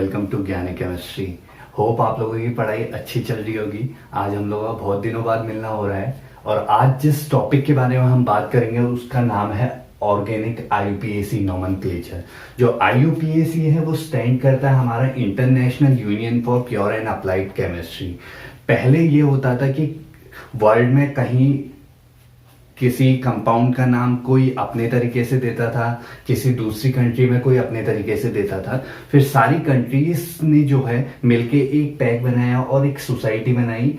Welcome to ज्ञान chemistry. Hope आप लोगों की पढ़ाई अच्छी चल रही होगी। आज हम लोगों का बहुत दिनों बाद मिलना हो रहा है और आज जिस टॉपिक के बारे में हम बात करेंगे उसका नाम है ऑर्गेनिक आईयूपीएसी नोमेनक्लेचर। जो आईयूपीएसी है वो स्टैंड करता है हमारा international union for pure and applied chemistry. पहले ये होता था कि वर्ल्ड में कहीं किसी कंपाउंड का नाम कोई अपने तरीके से देता था, किसी दूसरी कंट्री में कोई अपने तरीके से देता था। फिर सारी कंट्रीज ने जो है मिलके एक पैक बनाया और एक सोसाइटी बनाई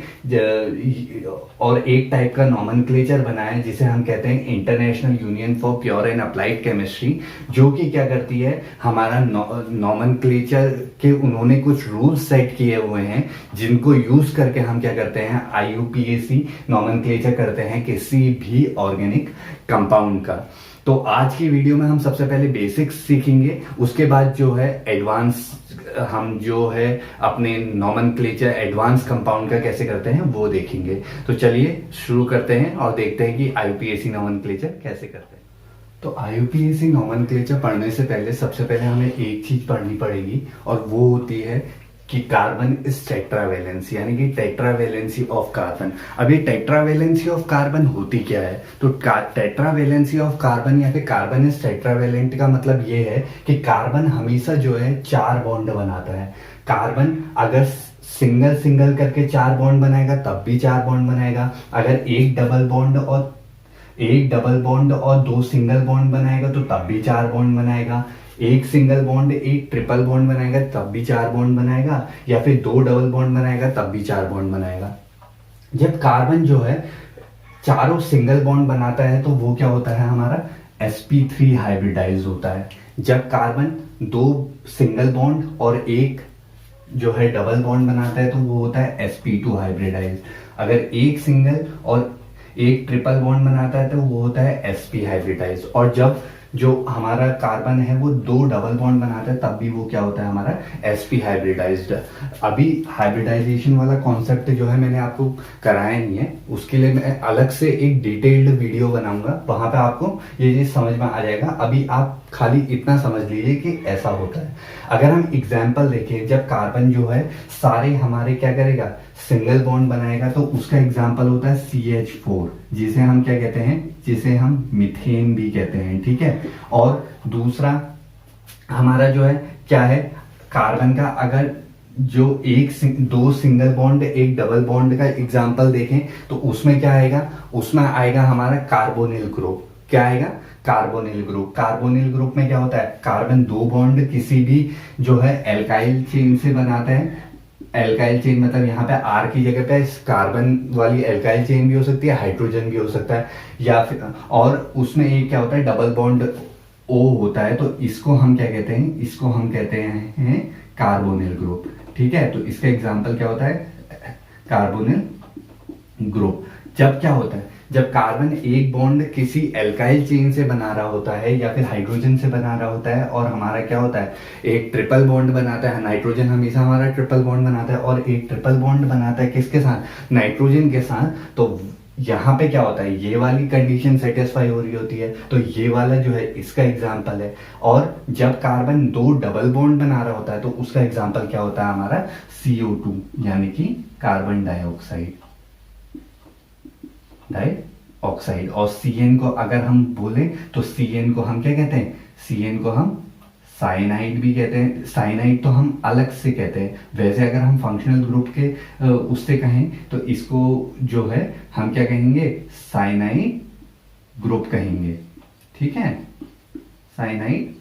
और एक टाइप का नोमेनक्लेचर बनाया जिसे हम कहते हैं international union for pure and applied chemistry, जो कि क्या करती है हमारा नोमेनक्लेचर के उन्होंने कुछ रूल्स सेट किए हुए हैं जिनको यूज करके हम क्या करते हैं आईयूपीएसी नोमेनक्लेचर करते हैं किसी भी ऑर्गेनिक कंपाउंड का। तो आज की वीडियो में हम सबसे पहले बेसिक्स सीखेंगे, उसके बाद जो है एडवांस हम जो है अपने नोमेनक्लेचर एडवांस कंपाउंड का कैसे करते हैं वो देखेंगे। तो चलिए शुरू करते हैं और देखते हैं कि आईयूपीएसी नोमेनक्लेचर कैसे करते हैं। तो आईयूपीएसी नोमेनक्लेचर पढ़ने से पहले सबसे पहले हमें एक चीज पढ़नी पड़ेगी और वो होती है कि कार्बन इज टेट्रावेलेंस, यानी कि टेट्रावेलेंसी ऑफ कार्बन। अब ये टेट्रावेलेंसी ऑफ कार्बन होती क्या है? तो टेट्रावेलेंसी ऑफ कार्बन या फिर कार्बन इज टेट्रावेलेंट का मतलब ये है कि कार्बन हमेशा जो है 4 बॉन्ड बनाता है। कार्बन अगर सिंगल सिंगल करके 4 बॉन्ड बनाएगा तब भी 4 बॉन्ड बनाएगा। अगर एक डबल बॉन्ड और 2 सिंगल बॉन्ड बनाएगा तो तब भी 4 बॉन्ड बनाएगा। एक सिंगल बॉन्ड एक ट्रिपल बॉन्ड बनाएगा तब भी 4 बॉन्ड बनाएगा, या फिर 2 डबल बॉन्ड बनाएगा तब भी 4 बॉन्ड बनाएगा। जब कार्बन जो है चारों सिंगल बॉन्ड बनाता है तो वो क्या होता है हमारा sp3 हाइब्रिडाइज होता है। जब कार्बन 2 सिंगल बॉन्ड और एक जो है डबल बॉन्ड बनाता है तो वो होता है sp2 हाइब्रिडाइज। अगर एक सिंगल और एक ट्रिपल बॉन्ड बनाता है तो वो होता है sp हाइब्रिडाइज। और जब जो हमारा कार्बन है वो 2 डबल बॉन्ड बनाता है तब भी वो क्या होता है हमारा sp हाइब्रिडाइज्ड। अभी हाइब्रिडाइजेशन वाला कॉन्सेप्ट जो है मैंने आपको कराया नहीं है, उसके लिए मैं अलग से एक डिटेल्ड वीडियो बनाऊंगा, वहां पे आपको ये चीज समझ में आ जाएगा। अभी आप खाली इतना समझ लीजिए कि ऐसा होता है। अगर हम एग्जाम्पल देखें, जब कार्बन जो है सारे हमारे क्या करेगा सिंगल बॉन्ड बनाएगा तो उसका एग्जाम्पल होता है CH4, जिसे हम क्या कहते हैं, जिसे हम मीथेन भी कहते हैं, ठीक है। और दूसरा हमारा जो है क्या है, कार्बन का अगर जो 2 सिंगल बॉन्ड एक डबल बॉन्ड का एग्जाम्पल देखें तो उसमें क्या आएगा, उसमें आएगा हमारा कार्बोनिल ग्रुप। क्या आएगा? Carbonyl group. कार्बोनिल ग्रुप में क्या होता है, कार्बन 2 बॉन्ड किसी भी जो है एल्काइल चेन से बनाता है। एल्काइल चेन मतलब यहाँ पे R की जगह पे कार्बन वाली एल्काइल चेन भी हो सकती है, हाइड्रोजन भी हो सकता है, या फिर और उसमें एक क्या होता है डबल बॉन्ड O होता है। तो इसको हम क्या कहते हैं, इसको हम कहते हैं कार्बोनिल ग्रुप, ठीक है। तो इसका एग्जांपल क्या होता है, कार्बोनिल ग्रुप। जब क्या होता है, जब कार्बन एक बॉन्ड किसी एल्काइल चेन से बना रहा होता है या फिर हाइड्रोजन से बना रहा होता है और हमारा क्या होता है एक ट्रिपल बॉन्ड बनाता है, नाइट्रोजन हमेशा हमारा ट्रिपल बॉन्ड बनाता है और एक ट्रिपल बॉन्ड बनाता है किसके साथ, नाइट्रोजन के साथ। तो यहाँ पे क्या होता है, ये वाली कंडीशन सेटिस्फाई हो रही होती है, तो ये वाला जो है इसका एग्जाम्पल है। और जब कार्बन 2 डबल बॉन्ड बना रहा होता है तो उसका एग्जाम्पल क्या होता है हमारा CO2, यानी कि कार्बन डाइऑक्साइड। और CN को अगर हम बोले तो CN को हम क्या कहते हैं, CN को हम साइनाइड भी कहते हैं। साइनाइड तो हम अलग से कहते हैं, वैसे अगर हम फंक्शनल ग्रुप के उससे कहें तो इसको जो है हम क्या कहेंगे, साइनाइड ग्रुप कहेंगे, ठीक है, साइनाइड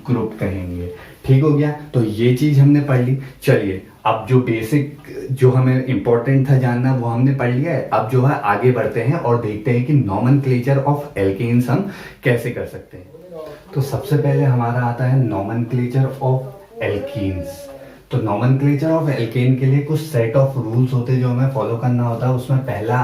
ग्रुप कहेंगे। ठीक हो गया, तो ये चीज हमने पढ़ ली। चलिए अब जो बेसिक जो हमें इंपॉर्टेंट था जानना वो हमने पढ़ लिया है। अब जो है आगे बढ़ते हैं और देखते हैं कि नोमेनक्लेचर ऑफ एल्केन्स हम कैसे कर सकते हैं। तो सबसे पहले हमारा आता है नोमेनक्लेचर ऑफ एल्कीन्स। तो नोमेनक्लेचर ऑफ एल्केन के लिए कुछ सेट ऑफ रूल्स होते हैं जो हमें फॉलो करना होता है। उसमें पहला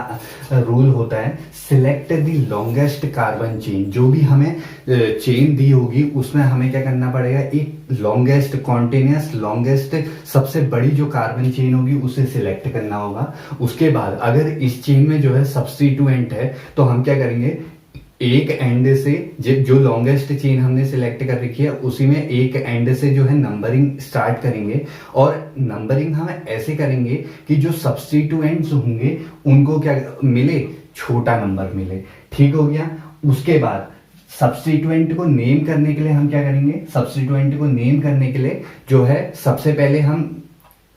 रूल होता है select the longest carbon chain. जो भी हमें चेन दी होगी उसमें हमें क्या करना पड़ेगा, एक लॉन्गेस्ट कॉन्टिन्यूस लॉन्गेस्ट सबसे बड़ी जो कार्बन चेन होगी उसे सिलेक्ट करना होगा। उसके बाद अगर इस चेन में जो है सब्स्टिट्यूएंट है तो हम क्या करेंगे, एक एंड से जो लॉन्गेस्ट चेन हमने सिलेक्ट कर रखी है उसी में एक एंड से जो है नंबरिंग स्टार्ट करेंगे, और नंबरिंग हम ऐसे करेंगे कि जो सब्स्टिट्यूएंट्स होंगे उनको क्या मिले, छोटा नंबर मिले। ठीक हो गया। उसके बाद सब्स्टिट्यूएंट को नेम करने के लिए हम क्या करेंगे, सब्स्टिट्यूएंट को नेम करने के लिए जो है सबसे पहले हम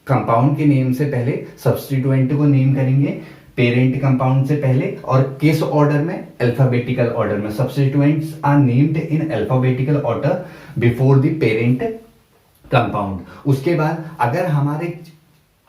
कंपाउंड के नेम से पहले सब्स्टिट्यूएंट को नेम करेंगे, पेरेंट कंपाउंड से पहले, और किस ऑर्डर में, अल्फाबेटिकल ऑर्डर में। Substituents are named in alphabetical order before the parent compound. उसके बाद अगर हमारे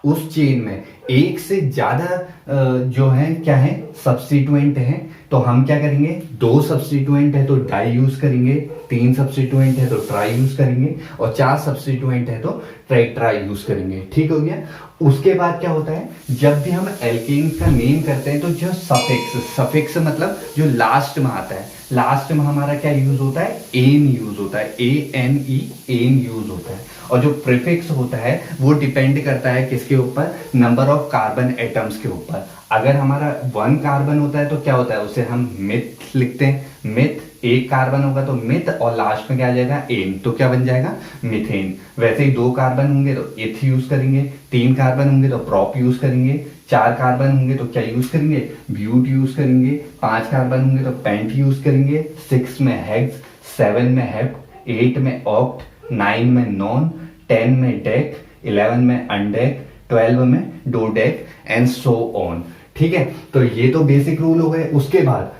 उस चेन में एक से ज्यादा जो है क्या है, सब्स्टिट्यूएंट है, तो हम क्या करेंगे, दो सब्स्टिट्यूएंट है तो डाई यूज करेंगे, तीन सब्स्टिट्यूएंट है तो ट्राई यूज करेंगे, और चार सब्स्टिट्यूएंट है तो ट्राई यूज करेंगे। ठीक हो गया। उसके बाद क्या होता है, जब भी हम एल्केन्स का नेम करते हैं तो जो सफिक्स मतलब जो लास्ट में आता है, लास्ट में हमारा क्या यूज होता है, एन यूज होता है, ANE, एन यूज होता है। और जो प्रीफिक्स होता है वो डिपेंड करता है किसके ऊपर, नंबर ऑफ कार्बन एटम्स के ऊपर। अगर हमारा 1 कार्बन होता है तो क्या होता है, उसे हम मिथ लिखते हैं, मिथ। एक कार्बन होगा तो मिथ, और लास्ट में क्या आ जाएगा, एन, तो क्या बन जाएगा, मिथेन। वैसे ही 2 कार्बन होंगे तो इथ यूज करेंगे, 3 कार्बन होंगे तो प्रॉप यूज करेंगे, 4 कार्बन होंगे तो क्या यूज करेंगे, ब्यूट यूज करेंगे, 5 कार्बन होंगे तो पेंट यूज करेंगे, 6 में हेक्स, 7 में हेप्ट, 8 में ऑक्ट, 9 में नॉन, 10 में डेक, 11 में अनडेक, 12 में डोडेक, एंड सो ऑन। ठीक है। तो ये तो बेसिक रूल हो गए। उसके बाद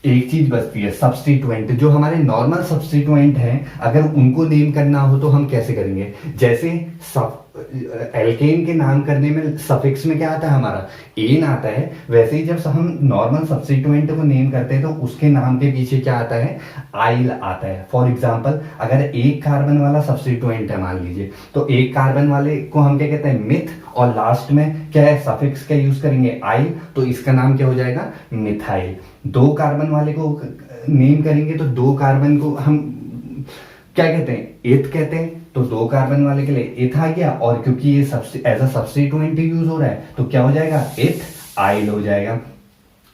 एक चीज बचती है, सब्स्टिट्यूएंट। जो हमारे नॉर्मल सब्स्टिट्यूएंट हैं, अगर उनको नेम करना हो तो हम कैसे करेंगे, जैसे एल्केन के नाम करने में सफिक्स में क्या आता है, हमारा एन आता है। वैसे ही जब हम नॉर्मल सब्स्टिट्यूएंट को नेम करते हैं तो उसके नाम के पीछे क्या आता है, आइल आता है। फॉर एग्जांपल अगर एक कार्बन वाला सब्स्टिट्यूएंट है मान लीजिए, तो एक कार्बन वाले को हम क्या कहते हैं, मिथ, और लास्ट में क्या है, सफिक्स क्या यूज करेंगे, आइल, तो इसका नाम क्या हो जाएगा, मिथाइल। 2 कार्बन वाले को नेम करेंगे तो 2 कार्बन को हम क्या कहते हैं, एथ कहते हैं, तो 2 कार्बन वाले के लिए एथ आ गया, और क्योंकि ये एज अ सब्स्टिट्यूएंट यूज हो रहा है तो क्या हो जाएगा, एथ आइल हो जाएगा।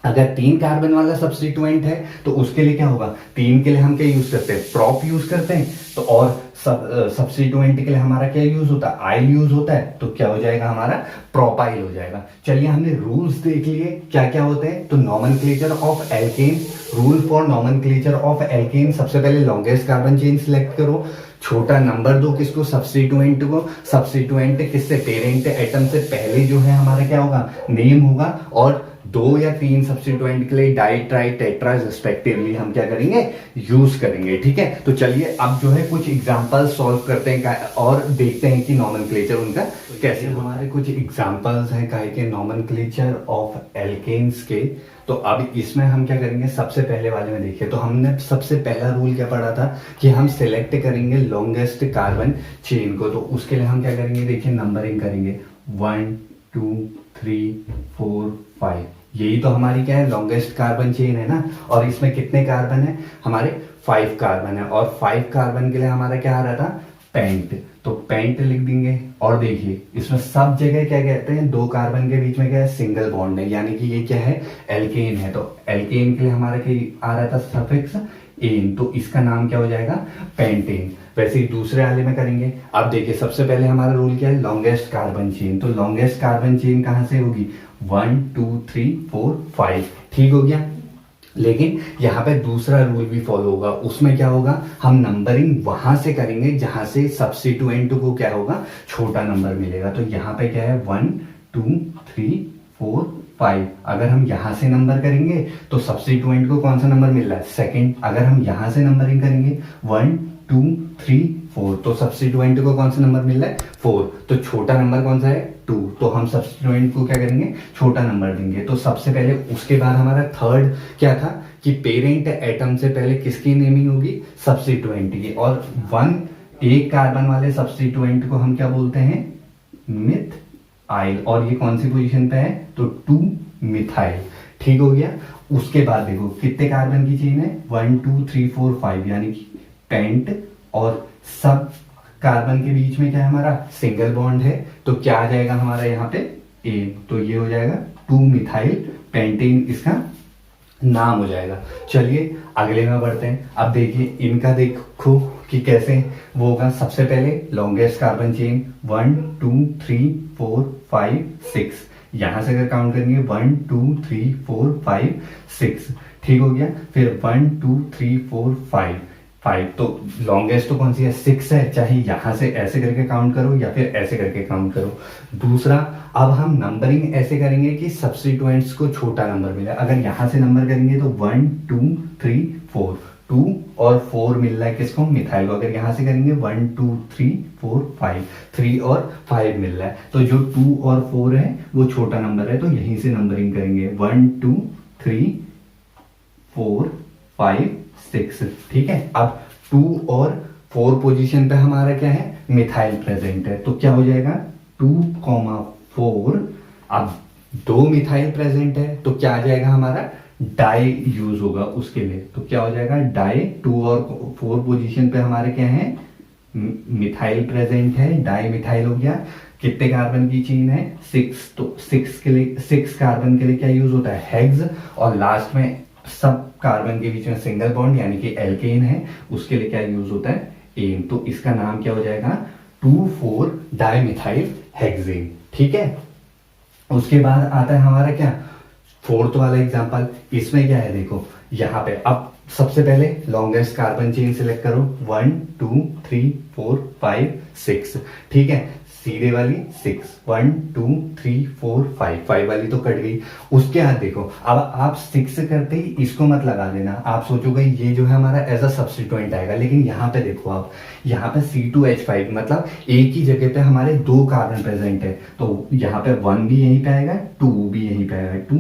अगर 3 कार्बन वाला सब्स्टिट्यूएंट है तो उसके लिए क्या होगा, 3 के लिए हम क्या यूज करते हैं, प्रॉप यूज करते हैं, तो और सब्स्टिट्यूएंट के लिए हमारा क्या यूज होता है, आइल यूज होता है, तो क्या हो जाएगा, हमारा प्रोपाइल हो जाएगा। चलिए हमने रूल्स देख लिए क्या क्या होते हैं। तो nomenclature of alkene, rule for nomenclature of alkene, सबसे पहले लॉन्गेस्ट कार्बन चेन सिलेक्ट करो, छोटा नंबर दो किसको, सब्स्टिट्यूएंट को। सब्स्टिट्यूएंट किससे, पेरेंट एटम से पहले जो है हमारा क्या होगा, नेम होगा, और 2 या 3 सब्स्टिट्यूएंट के लिए डाई, ट्राई, टेट्रा रिस्पेक्टिवली हम क्या करेंगे, यूज करेंगे। ठीक है। तो चलिए अब जो है कुछ एग्जांपल सॉल्व करते हैं और देखते हैं कि नॉमेनक्लेचर उनका कैसे। हमारे कुछ एग्जांपल्स हैं काहे के नॉमेनक्लेचर ऑफ एल्केन्स के। तो अब इसमें हम क्या करेंगे, सबसे पहले वाले में देखिए, तो हमने सबसे पहला रूल क्या पढ़ा था कि हम सिलेक्ट करेंगे लॉन्गेस्ट कार्बन चेन को। तो उसके लिए हम क्या करेंगे, देखिए नंबरिंग करेंगे, 1 2 3 4 5। यही तो हमारी क्या है, लॉन्गेस्ट कार्बन चेन है ना। और इसमें कितने कार्बन है, हमारे 5 कार्बन है, और 5 कार्बन के लिए हमारा क्या आ रहा था, पेंट, तो पेंट लिख देंगे। और देखिए इसमें सब जगह क्या कहते हैं, 2 कार्बन के बीच में क्या है, सिंगल बॉन्ड है, यानी कि ये क्या है, एल्केन है। तो एल्केन के लिए हमारा क्या आ रहा था, सफिक्स एन, तो इसका नाम क्या हो जाएगा, पेंटेन। वैसे ही दूसरे वाले में करेंगे। अब देखिए सबसे पहले हमारा रूल क्या है, लॉन्गेस्ट कार्बन चेन। तो लॉन्गेस्ट कार्बन चेन कहां से होगी, 1 2 3 4 5। ठीक हो गया। लेकिन यहाँ पे दूसरा रूल भी फॉलो होगा। उसमें क्या होगा, हम नंबरिंग वहां से करेंगे जहां से सब्स्टिट्यूएंट को क्या होगा, छोटा नंबर मिलेगा। तो यहाँ पे क्या है, 1 2 3 4 5। अगर हम यहां से नंबर करेंगे तो सब्स्टिट्यूएंट को कौन सा नंबर मिल रहा है, सेकंड। अगर हम यहां से नंबरिंग करेंगे 1 2 3 4, तो सब्स्टिट्यूएंट को कौन सा नंबर मिल रहा है, 4। तो छोटा नंबर कौन सा है, 2। तो हम सब्स्टिट्यूएंट को क्या करेंगे, छोटा नंबर देंगे। तो सबसे पहले उसके बाद हमारा थर्ड क्या था कि पेरेंट एटम से पहले किसकी नेमिंग होगी, सब्स्टिट्यूएंट की। और 1 कार्बन वाले सब्स्टिट्यूएंट को हम क्या बोलते हैं, मिथ आइल। और ये कौन सी पोजीशन पे है, तो 2 मिथाइल। ठीक हो गया। उसके बाद देखो कितने कार्बन की चेन है, 1 2 3 4 5, यानी कि पेंट, और सब कार्बन के बीच में क्या है, हमारा सिंगल बॉन्ड है। तो क्या आ जाएगा हमारा यहाँ पे, ए, तो ये हो जाएगा 2 मिथाइल पेंटेन, इसका नाम हो जाएगा। चलिए अगले में बढ़ते हैं। अब देखिए इनका देखो कि कैसे वो होगा। सबसे पहले लॉन्गेस्ट कार्बन चेन 1 2 3 4 5 6, यहां से अगर काउंट करेंगे 1 2 3 4 5 6, ठीक हो गया। फिर 1 2 3 4 5 5, तो लॉन्गेस्ट तो कौन सी है, 6 है, चाहे यहां से ऐसे करके काउंट करो या फिर ऐसे करके काउंट करो। दूसरा, अब हम नंबरिंग ऐसे करेंगे कि सब्स्टिट्यूएंट्स को छोटा नंबर मिले। अगर यहां से नंबर करेंगे तो 1 2 3 4, 2 और 4 मिल रहा है किसको, मिथाइल को। अगर यहां से करेंगे 1 2 3 4 5, 3 और 5 मिल रहा है, तो जो 2 और 4 है वो छोटा नंबर है, तो यहीं से नंबरिंग करेंगे 1 2 3 4 5 6, ठीक है। अब 2 और 4 पोजीशन पे हमारा क्या है, मिथाइल प्रेजेंट है, तो क्या हो जाएगा 2, 4। अब 2 मिथाइल प्रेजेंट है तो क्या आ जाएगा हमारा, डाई यूज होगा उसके लिए, तो क्या हो जाएगा डाई। 2 और 4 पोजीशन पे हमारे क्या है, मिथाइल प्रेजेंट है, डाई मिथाइल हो गया। कितने कार्बन की चेन है, 6, तो 6 के लिए, 6 कार्बन के लिए क्या यूज होता है, हेक्स। और लास्ट में सब कार्बन के बीच में सिंगल बॉन्ड यानी कि एल्केन है, उसके लिए क्या यूज होता है, एन। तो इसका नाम क्या हो जाएगा, 2,4 डाइमिथाइल हेक्सेन, ठीक है। उसके बाद आता है हमारा क्या, फोर्थ वाला एग्जांपल। इसमें क्या है देखो, यहां पे अब सबसे पहले लॉन्गेस्ट कार्बन चेन सिलेक्ट करो, 1 2 3 4 5 6, ठीक है। सीधे वाली 6, 1 2 3 4 5, 5 वाली तो कट गई। उसके बाद देखो, अब आप 6 करते ही इसको मत लगा देना, आप सोचोगे ये जो है हमारा एज अ सब्स्टिट्यूएंट आएगा, लेकिन यहाँ पे देखो आप, यहाँ पे C2H5 मतलब एक ही जगह पे हमारे 2 कार्बन प्रेजेंट है, तो यहाँ पे 1 भी यहीं पे आएगा, 2 भी यहीं पे आएगा, 2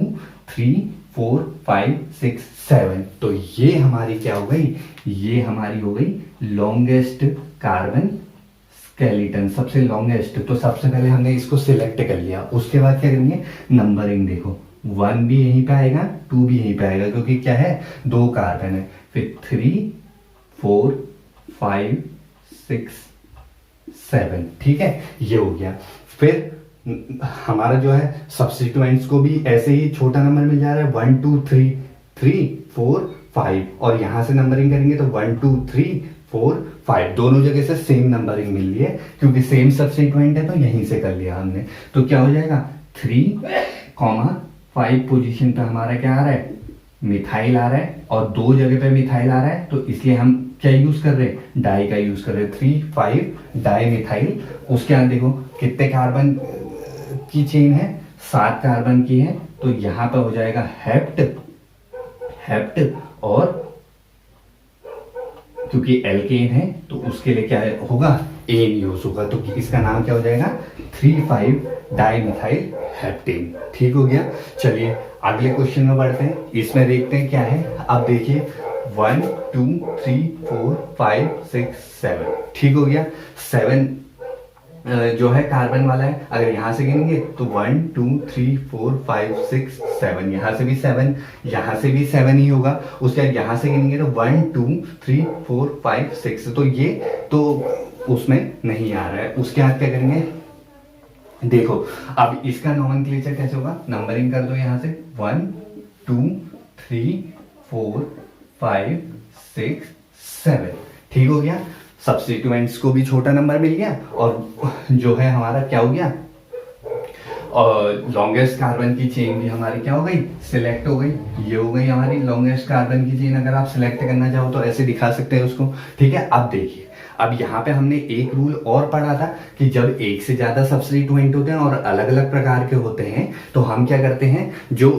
3 4 5 6 7, तो ये हमारी क्या हो गई, ये हमारी हो गई लॉन्गेस्ट कार्बन स्केलेटन, सबसे लॉन्गेस्ट। तो सबसे पहले हमने इसको सिलेक्ट कर लिया, उसके बाद क्या करेंगे, नंबरिंग देखो, 1 भी यहीं पे आएगा, 2 भी यहीं पे आएगा, क्योंकि क्या है 2 कार्बन है। फिर 3 4 5 6 7, ठीक है, ये हो गया। फिर हमारा जो है सब्स्टिट्यूएंट्स को भी ऐसे ही छोटा नंबर मिल जा रहा है, 1 2 3 3 4 5, और यहां से नंबरिंग करेंगे तो 1 2 3 4 5, दोनों जगह से सेम नंबरिंग मिल रही है, क्योंकि सेम सब्स्टिट्यूएंट है तो यहीं से कर लिया हमने। तो क्या हो जाएगा 3,5 पोजीशन पे हमारा क्या आ रहा है, मिथाइल आ रहा है, और 2 जगह पे मिथाइल आ रहा है, तो इसलिए हम क्या यूज कर रहे हैं, डाई का यूज कर रहे हैं, 3 5 डाई मिथाइल। उसके बाद देखो कितने कार्बन की चेन है, 7 कार्बन की है, तो यहां पर हो जाएगा हेप्ट, और क्योंकि एल्केन है तो उसके लिए क्या होगा, एन यूज होगा, तो इसका नाम क्या हो जाएगा 3,5 डाइमिथाइल हेप्टेन, ठीक हो गया। चलिए अगले क्वेश्चन में बढ़ते हैं, इसमें देखते हैं क्या है। अब देखिए 1 2 3 4 5 6 7, ठीक हो गया। 7 जो है कार्बन वाला है, अगर यहां से गिनेंगे तो 1 2 3 4 5 6 7, यहां से भी 7, यहां से भी 7 ही होगा। उसके बाद यहां से गिनेंगे तो 1 2 3 4 5 6, तो ये तो उसमें नहीं आ रहा है। उसके बाद क्या करेंगे, देखो अब इसका नोमेनक्लेचर कैसे होगा, नंबरिंग कर दो यहां से, 1 2 3 4 5 6 7, ठीक हो गया। सब्स्टिट्यूएंट्स को भी छोटा नंबर मिल गया, और जो है हमारा क्या हो गया, और लॉन्गेस्ट कार्बन की चेन भी हमारी क्या हो गई, सिलेक्ट हो गई। ये हो गई हमारी लॉन्गेस्ट कार्बन की चेन। अगर आप सिलेक्ट करना चाहो तो ऐसे दिखा सकते हैं उसको, ठीक है। अब देखिए, अब यहाँ पे हमने एक रूल और पढ़ा था कि जब एक से ज्यादा सब्स्टिट्यूएंट होते हैं और अलग अलग प्रकार के होते हैं, तो हम क्या करते हैं, जो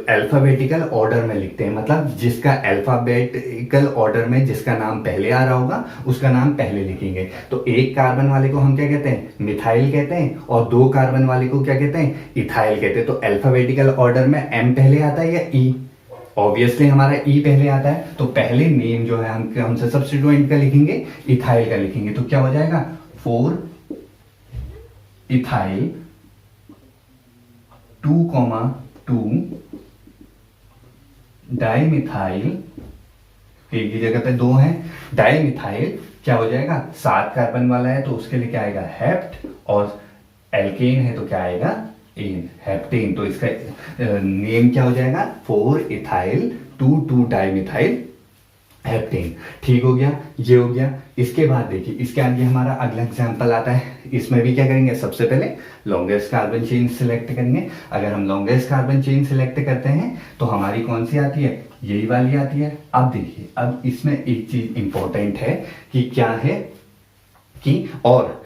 अल्फाबेटिकल ऑर्डर में लिखते हैं, मतलब जिसका अल्फाबेटिकल ऑर्डर में जिसका नाम पहले आ रहा होगा उसका नाम पहले लिखेंगे। तो 1 कार्बन वाले को हम क्या कहते हैं, मिथाइल कहते हैं, और 2 कार्बन वाले को क्या कहते हैं, इथाइल कहते हैं। तो अल्फाबेटिकल ऑर्डर में एम पहले आता है या ई, ऑब्वियसली हमारा ई पहले आता है, तो पहले नेम जो है हमसे सब्स्टिट्यूएंट का लिखेंगे, इथाइल का लिखेंगे। तो क्या हो जाएगा 4 इथाइल 2,2 डाइमिथाइल, एक ही जगह पे 2 है, डाइमिथाइल क्या हो जाएगा, 7 कार्बन वाला है तो उसके लिए क्या आएगा हेप्ट, और एल्केन है तो क्या आएगा एन, हेप्टेन। तो इसका नेम क्या हो जाएगा, 4 इथाइल 2 डाइमिथाइल हेप्टेन। ठीक हो गया, ये हो गया। इसके बाद देखिए, इसके आगे हमारा अगला एग्जांपल आता है। इसमें भी क्या करेंगे, सबसे पहले लॉन्गेस्ट कार्बन चेन सिलेक्ट करेंगे। अगर हम लॉन्गेस्ट कार्बन चेन सिलेक्ट करते हैं तो हमारी कौन सी आती है, यही वाली आती है। अब देखिए, अब इसमें एक चीज इंपॉर्टेंट है कि क्या है कि, और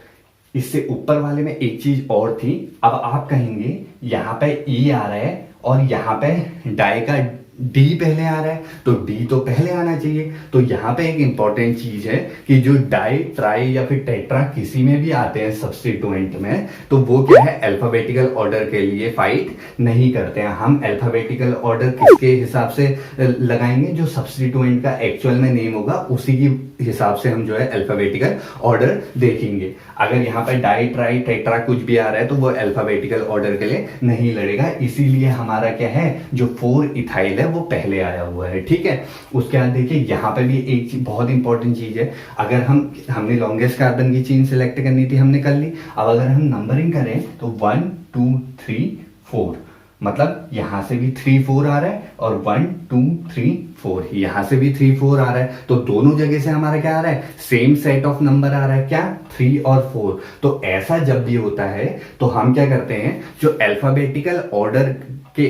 इससे ऊपर वाले में एक चीज और थी। अब आप कहेंगे यहाँ पे ई आ रहा है और यहाँ पे डाई का डी पहले आ रहा है, तो डी तो पहले आना चाहिए। तो यहाँ पे एक इंपॉर्टेंट चीज है कि जो डाई, ट्राई या फिर टेट्रा किसी में भी आते हैं सब्स्टिट्यूएंट में, तो वो क्या है, अल्फाबेटिकल ऑर्डर के लिए फाइट नहीं करते हैं। हम अल्फाबेटिकल ऑर्डर किसके हिसाब से लगाएंगे, जो सब्स्टिट्यूएंट का एक्चुअल में नेम होगा उसी की हिसाब से हम जो है अल्फाबेटिकल ऑर्डर देखेंगे। अगर यहाँ पे डाई, ट्राई, टेट्रा कुछ भी आ रहा है तो वो अल्फाबेटिकल ऑर्डर के लिए नहीं लड़ेगा। इसीलिए हमारा क्या है, जो 4 इथाइल है वो पहले आया हुआ है। ठीक है, उसके बाद देखिए यहाँ पे भी एक बहुत इंपॉर्टेंट चीज है। अगर हमने लॉन्गेस्ट कार्बन की चेन सिलेक्ट करनी थी, हमने कर ली। अब अगर हम नंबरिंग करें तो 1 2 3 4, मतलब यहां से भी 3 4 आ रहा है और 1 2 3 4 यहां से भी 3 4 आ रहा है। तो दोनों जगह से हमारा क्या आ रहा है, सेम सेट ऑफ नंबर आ रहा है, क्या, 3 और 4। तो ऐसा जब भी होता है तो हम क्या करते हैं, जो अल्फाबेटिकल ऑर्डर के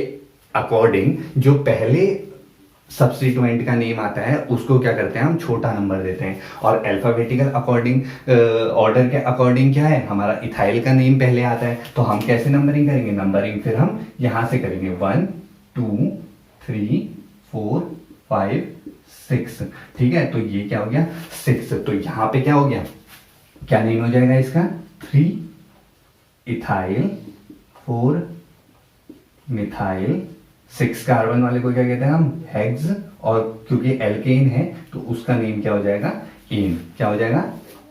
अकॉर्डिंग जो पहले सब्स्टिट्यूएंट का नेम आता है उसको क्या करते हैं, हम छोटा नंबर देते हैं। और अल्फाबेटिकल अकॉर्डिंग ऑर्डर के अकॉर्डिंग क्या है, हमारा इथाइल का नेम पहले आता है। तो हम कैसे नंबरिंग करेंगे, नंबरिंग फिर हम यहां से करेंगे 1 2 3 4 5 6। ठीक है, तो ये क्या हो गया, 6। तो यहां पे क्या हो गया, क्या नेम हो जाएगा इसका, 3 इथाइल 4 मिथाइल 6 कार्बन वाले को क्या कहते हैं हम, हेक्स। और क्योंकि एल्केन है तो उसका नेम क्या हो जाएगा, एन। क्या हो जाएगा,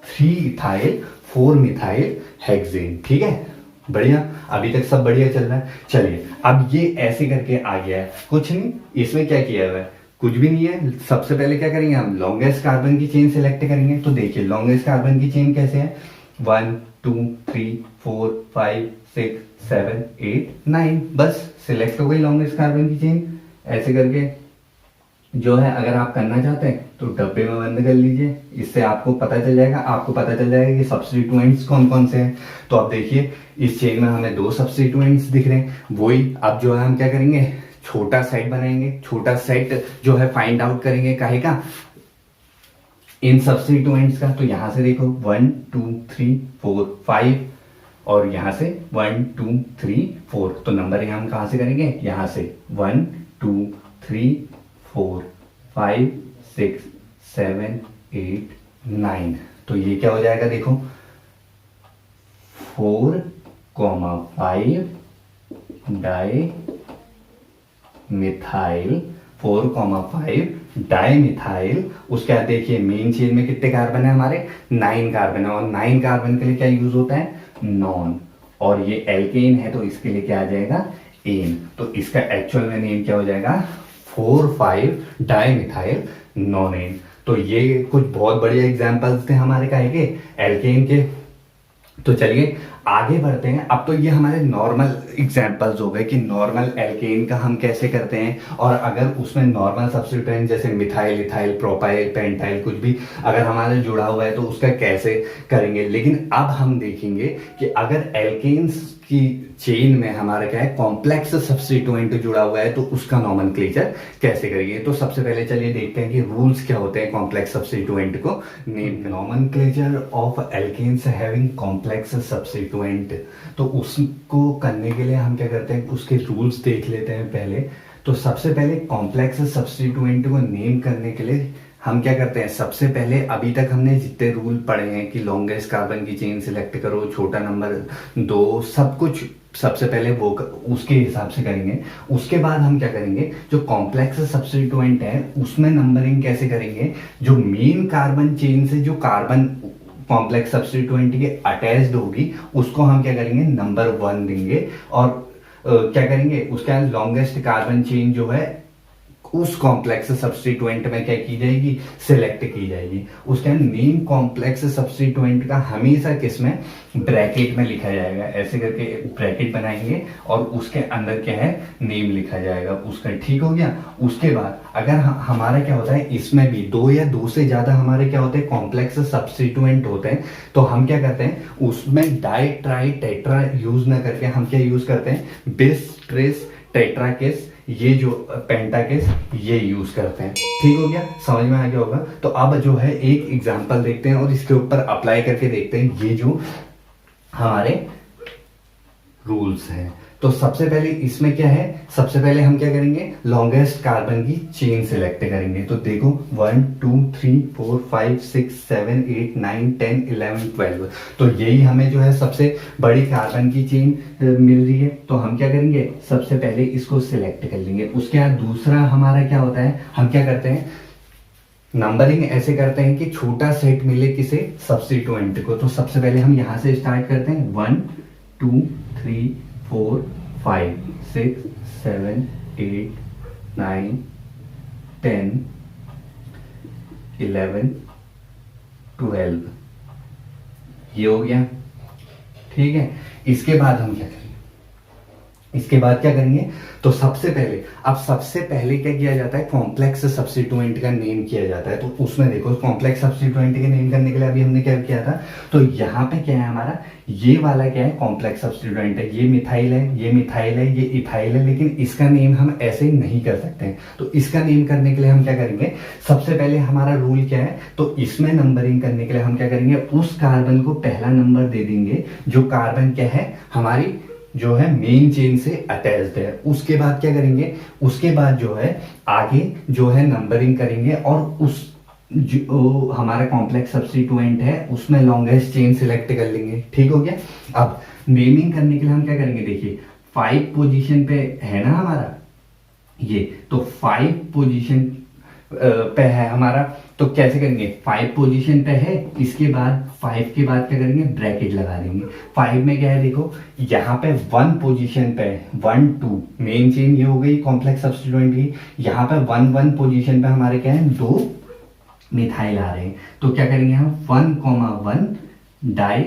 3 इथाइल 4 मिथाइल हेक्सेन। ठीक है, बढ़िया, अभी तक सब बढ़िया चल रहा है। चलिए, अब ये ऐसे करके आ गया है, कुछ नहीं इसमें क्या किया हुआ है, कुछ भी नहीं है। सबसे पहले क्या करेंगे, हम लॉन्गेस्ट कार्बन की चेन सिलेक्ट करेंगे। तो देखिए लॉन्गेस्ट कार्बन की चेन कैसे है, 1 2 3 4 5 6 7 8 9, बस सिलेक्ट हो गई लॉन्गेस्ट कार्बन की चेन। ऐसे करके जो है, अगर आप करना चाहते हैं तो डब्बे में बंद कर लीजिए, इससे आपको पता चल जाएगा कि सब्स्टिट्यूएंट्स कौन कौन से हैं। तो अब देखिए, इस चेन में हमें 2 सब्स्टिट्यूएंट्स दिख रहे हैं। वही अब जो है हम क्या करेंगे, छोटा सेट बनाएंगे। छोटा सेट जो है फाइंड आउट करेंगे काहे का, इन सब्स्टिट्यूएंट्स का। तो यहां से देखो 1 2 3 4 5 और यहां से 1 2 3 4। तो नंबर हम कहां से करेंगे, यहां से 1 2 3 4 5 6 7 8 9। तो ये क्या हो जाएगा, देखो 4 5 डाई मिथाइल, 4 5 डाई मिथाइल। उसके बाद देखिए मेन चेन में कितने कार्बन है हमारे, 9 कार्बन है। और 9 कार्बन के लिए क्या यूज होता है, नॉन। और ये एल्केन है तो इसके लिए क्या आ जाएगा, एन। तो इसका एक्चुअल में नेम क्या हो जाएगा, 4 5 डाई मिथाइल नॉन एन। तो ये कुछ बहुत बढ़िया एग्जांपल्स थे हमारे काहे के, एल्केन के। तो चलिए आगे बढ़ते हैं। अब तो ये हमारे नॉर्मल एग्जांपल्स हो गए कि नॉर्मल एल्केन का हम कैसे करते हैं, और अगर उसमें नॉर्मल सब्स्टिट्यूएंट जैसे मिथाइल, इथाइल, प्रोपाइल, पेंटाइल कुछ भी अगर हमारे जुड़ा हुआ है तो उसका कैसे करेंगे। लेकिन अब हम देखेंगे कि अगर एल्केन्स की चेन में हमारा क्या है, कॉम्प्लेक्स सब्स्टिट्यूएंट जुड़ा हुआ है तो उसका नॉमेनक्लेचर कैसे करेंगे। तो सबसे पहले चलिए देखते हैं कि रूल्स क्या होते हैं कॉम्प्लेक्स सब्स्टिट्यूएंट को name. Nomenclature of alkanes having complex substituent, तो उसको करने के लिए हम क्या करते हैं, उसके रूल्स देख लेते हैं पहले। तो सबसे पहले कॉम्प्लेक्स सब्स्टिट्यूएंट को नेम करने के लिए हम क्या करते हैं, सबसे पहले अभी तक हमने जितने रूल पढ़े हैं कि लॉन्गेस्ट कार्बन की चेन सिलेक्ट करो, छोटा नंबर 2, सब कुछ सबसे पहले वो उसके हिसाब से करेंगे। उसके बाद हम क्या करेंगे, जो कॉम्प्लेक्स सब्स्टिट्यूएंट है उसमें नंबरिंग कैसे करेंगे, जो मेन कार्बन चेन से जो कार्बन कॉम्प्लेक्स सब्स्टिट्यूएंट के अटैच्ड होगी उसको हम क्या करेंगे, नंबर 1 देंगे। और क्या करेंगे, उसके बाद लॉन्गेस्ट कार्बन चेन जो है उस कॉम्प्लेक्स सब्स्टिट्यूएंट में क्या की जाएगी, सिलेक्ट की जाएगी। उसका नेम कॉम्प्लेक्स सब्स्टिट्यूएंट का हमेशा किसमें, ब्रैकेट में लिखा जाएगा। ऐसे करके ब्रैकेट बनाएंगे और उसके अंदर क्या है, नेम लिखा जाएगा उसका। ठीक हो गया। उसके बाद अगर हमारा क्या होता है, इसमें भी दो या दो से ज्यादा हमारे क्या होते हैं, कॉम्प्लेक्स सब्स्टिट्यूएंट होते हैं, तो हम क्या करते हैं, उसमें डाई ट्राई टेट्रा यूज ना करके हम क्या यूज करते हैं, बिस ट्रिस टेट्रा केस, ये जो पेंटा केस ये यूज करते हैं। ठीक हो गया, समझ में आ गया होगा। तो अब जो है एक एग्जांपल देखते हैं और इसके ऊपर अप्लाई करके देखते हैं ये जो हमारे रूल्स हैं। तो सबसे पहले इसमें क्या है, सबसे पहले हम क्या करेंगे, लॉन्गेस्ट कार्बन की चेन सिलेक्ट करेंगे। तो देखो 1 2 3 4 5 6 7 8 9 10 11 12, तो यही हमें जो है सबसे बड़ी कार्बन की चेन मिल रही है। तो हम क्या करेंगे, सबसे पहले इसको सिलेक्ट कर लेंगे। उसके बाद दूसरा हमारा क्या होता है, हम क्या करते हैं, नंबरिंग ऐसे करते हैं कि छोटा सेट मिले किसे, सब्स्टिट्यूएंट को। तो सबसे पहले हम यहां से स्टार्ट करते हैं, 1 2 3 4 5 6 7 8 9 10 11 12, ये हो गया। ठीक है, इसके बाद हम क्या करेंगे, इसके बाद क्या करेंगे, तो सबसे पहले क्या किया जाता है, कॉम्प्लेक्स सब्स्टिट्यूएंट का नेम किया जाता है। तो उसमें देखो कॉम्प्लेक्स सब्स्टिट्यूएंट के नेम करने के लिए अभी हमने क्या किया था, तो यहाँ पे क्या है हमारा, ये वाला क्या है, कॉम्प्लेक्स सब्स्टिट्यूएंट है, ये मिथाइल है, ये मिथाइल है, ये इथाइल है, लेकिन इसका नेम हम ऐसे नहीं कर सकते हैं। तो इसका नेम करने के लिए हम क्या करेंगे, सबसे पहले हमारा रूल क्या है, तो इसमें नंबरिंग करने के लिए हम क्या करेंगे, उस कार्बन को पहला नंबर दे देंगे जो कार्बन क्या है, हमारी जो है मेन चेन से अटैच्ड है। उसके बाद क्या करेंगे, उसके बाद जो है आगे जो है नंबरिंग करेंगे और उस जो हमारा कॉम्प्लेक्स सब्स्टिट्यूएंट है उसमें लॉन्गेस्ट चेन सिलेक्ट कर लेंगे। ठीक हो गया। अब नेमिंग करने के लिए हम क्या करेंगे, देखिए 5 पोजीशन पे है ना हमारा ये, तो 5 पोजीशन पे है हमारा, तो कैसे करेंगे, 5 पोजीशन पे है, इसके बाद 5 के बाद क्या करेंगे, ब्रैकेट लगा देंगे। 5 में क्या है, देखो यहाँ पे 1 पोजीशन पे है, 1 2 मेन चेन ये हो गई कॉम्प्लेक्स सब्स्टिट्यूएंट की। यहाँ पे 1 1 पोजीशन पे हमारे क्या है, 2 मिथाइल आ रहे हैं। तो क्या करेंगे हम, 1,1 डाई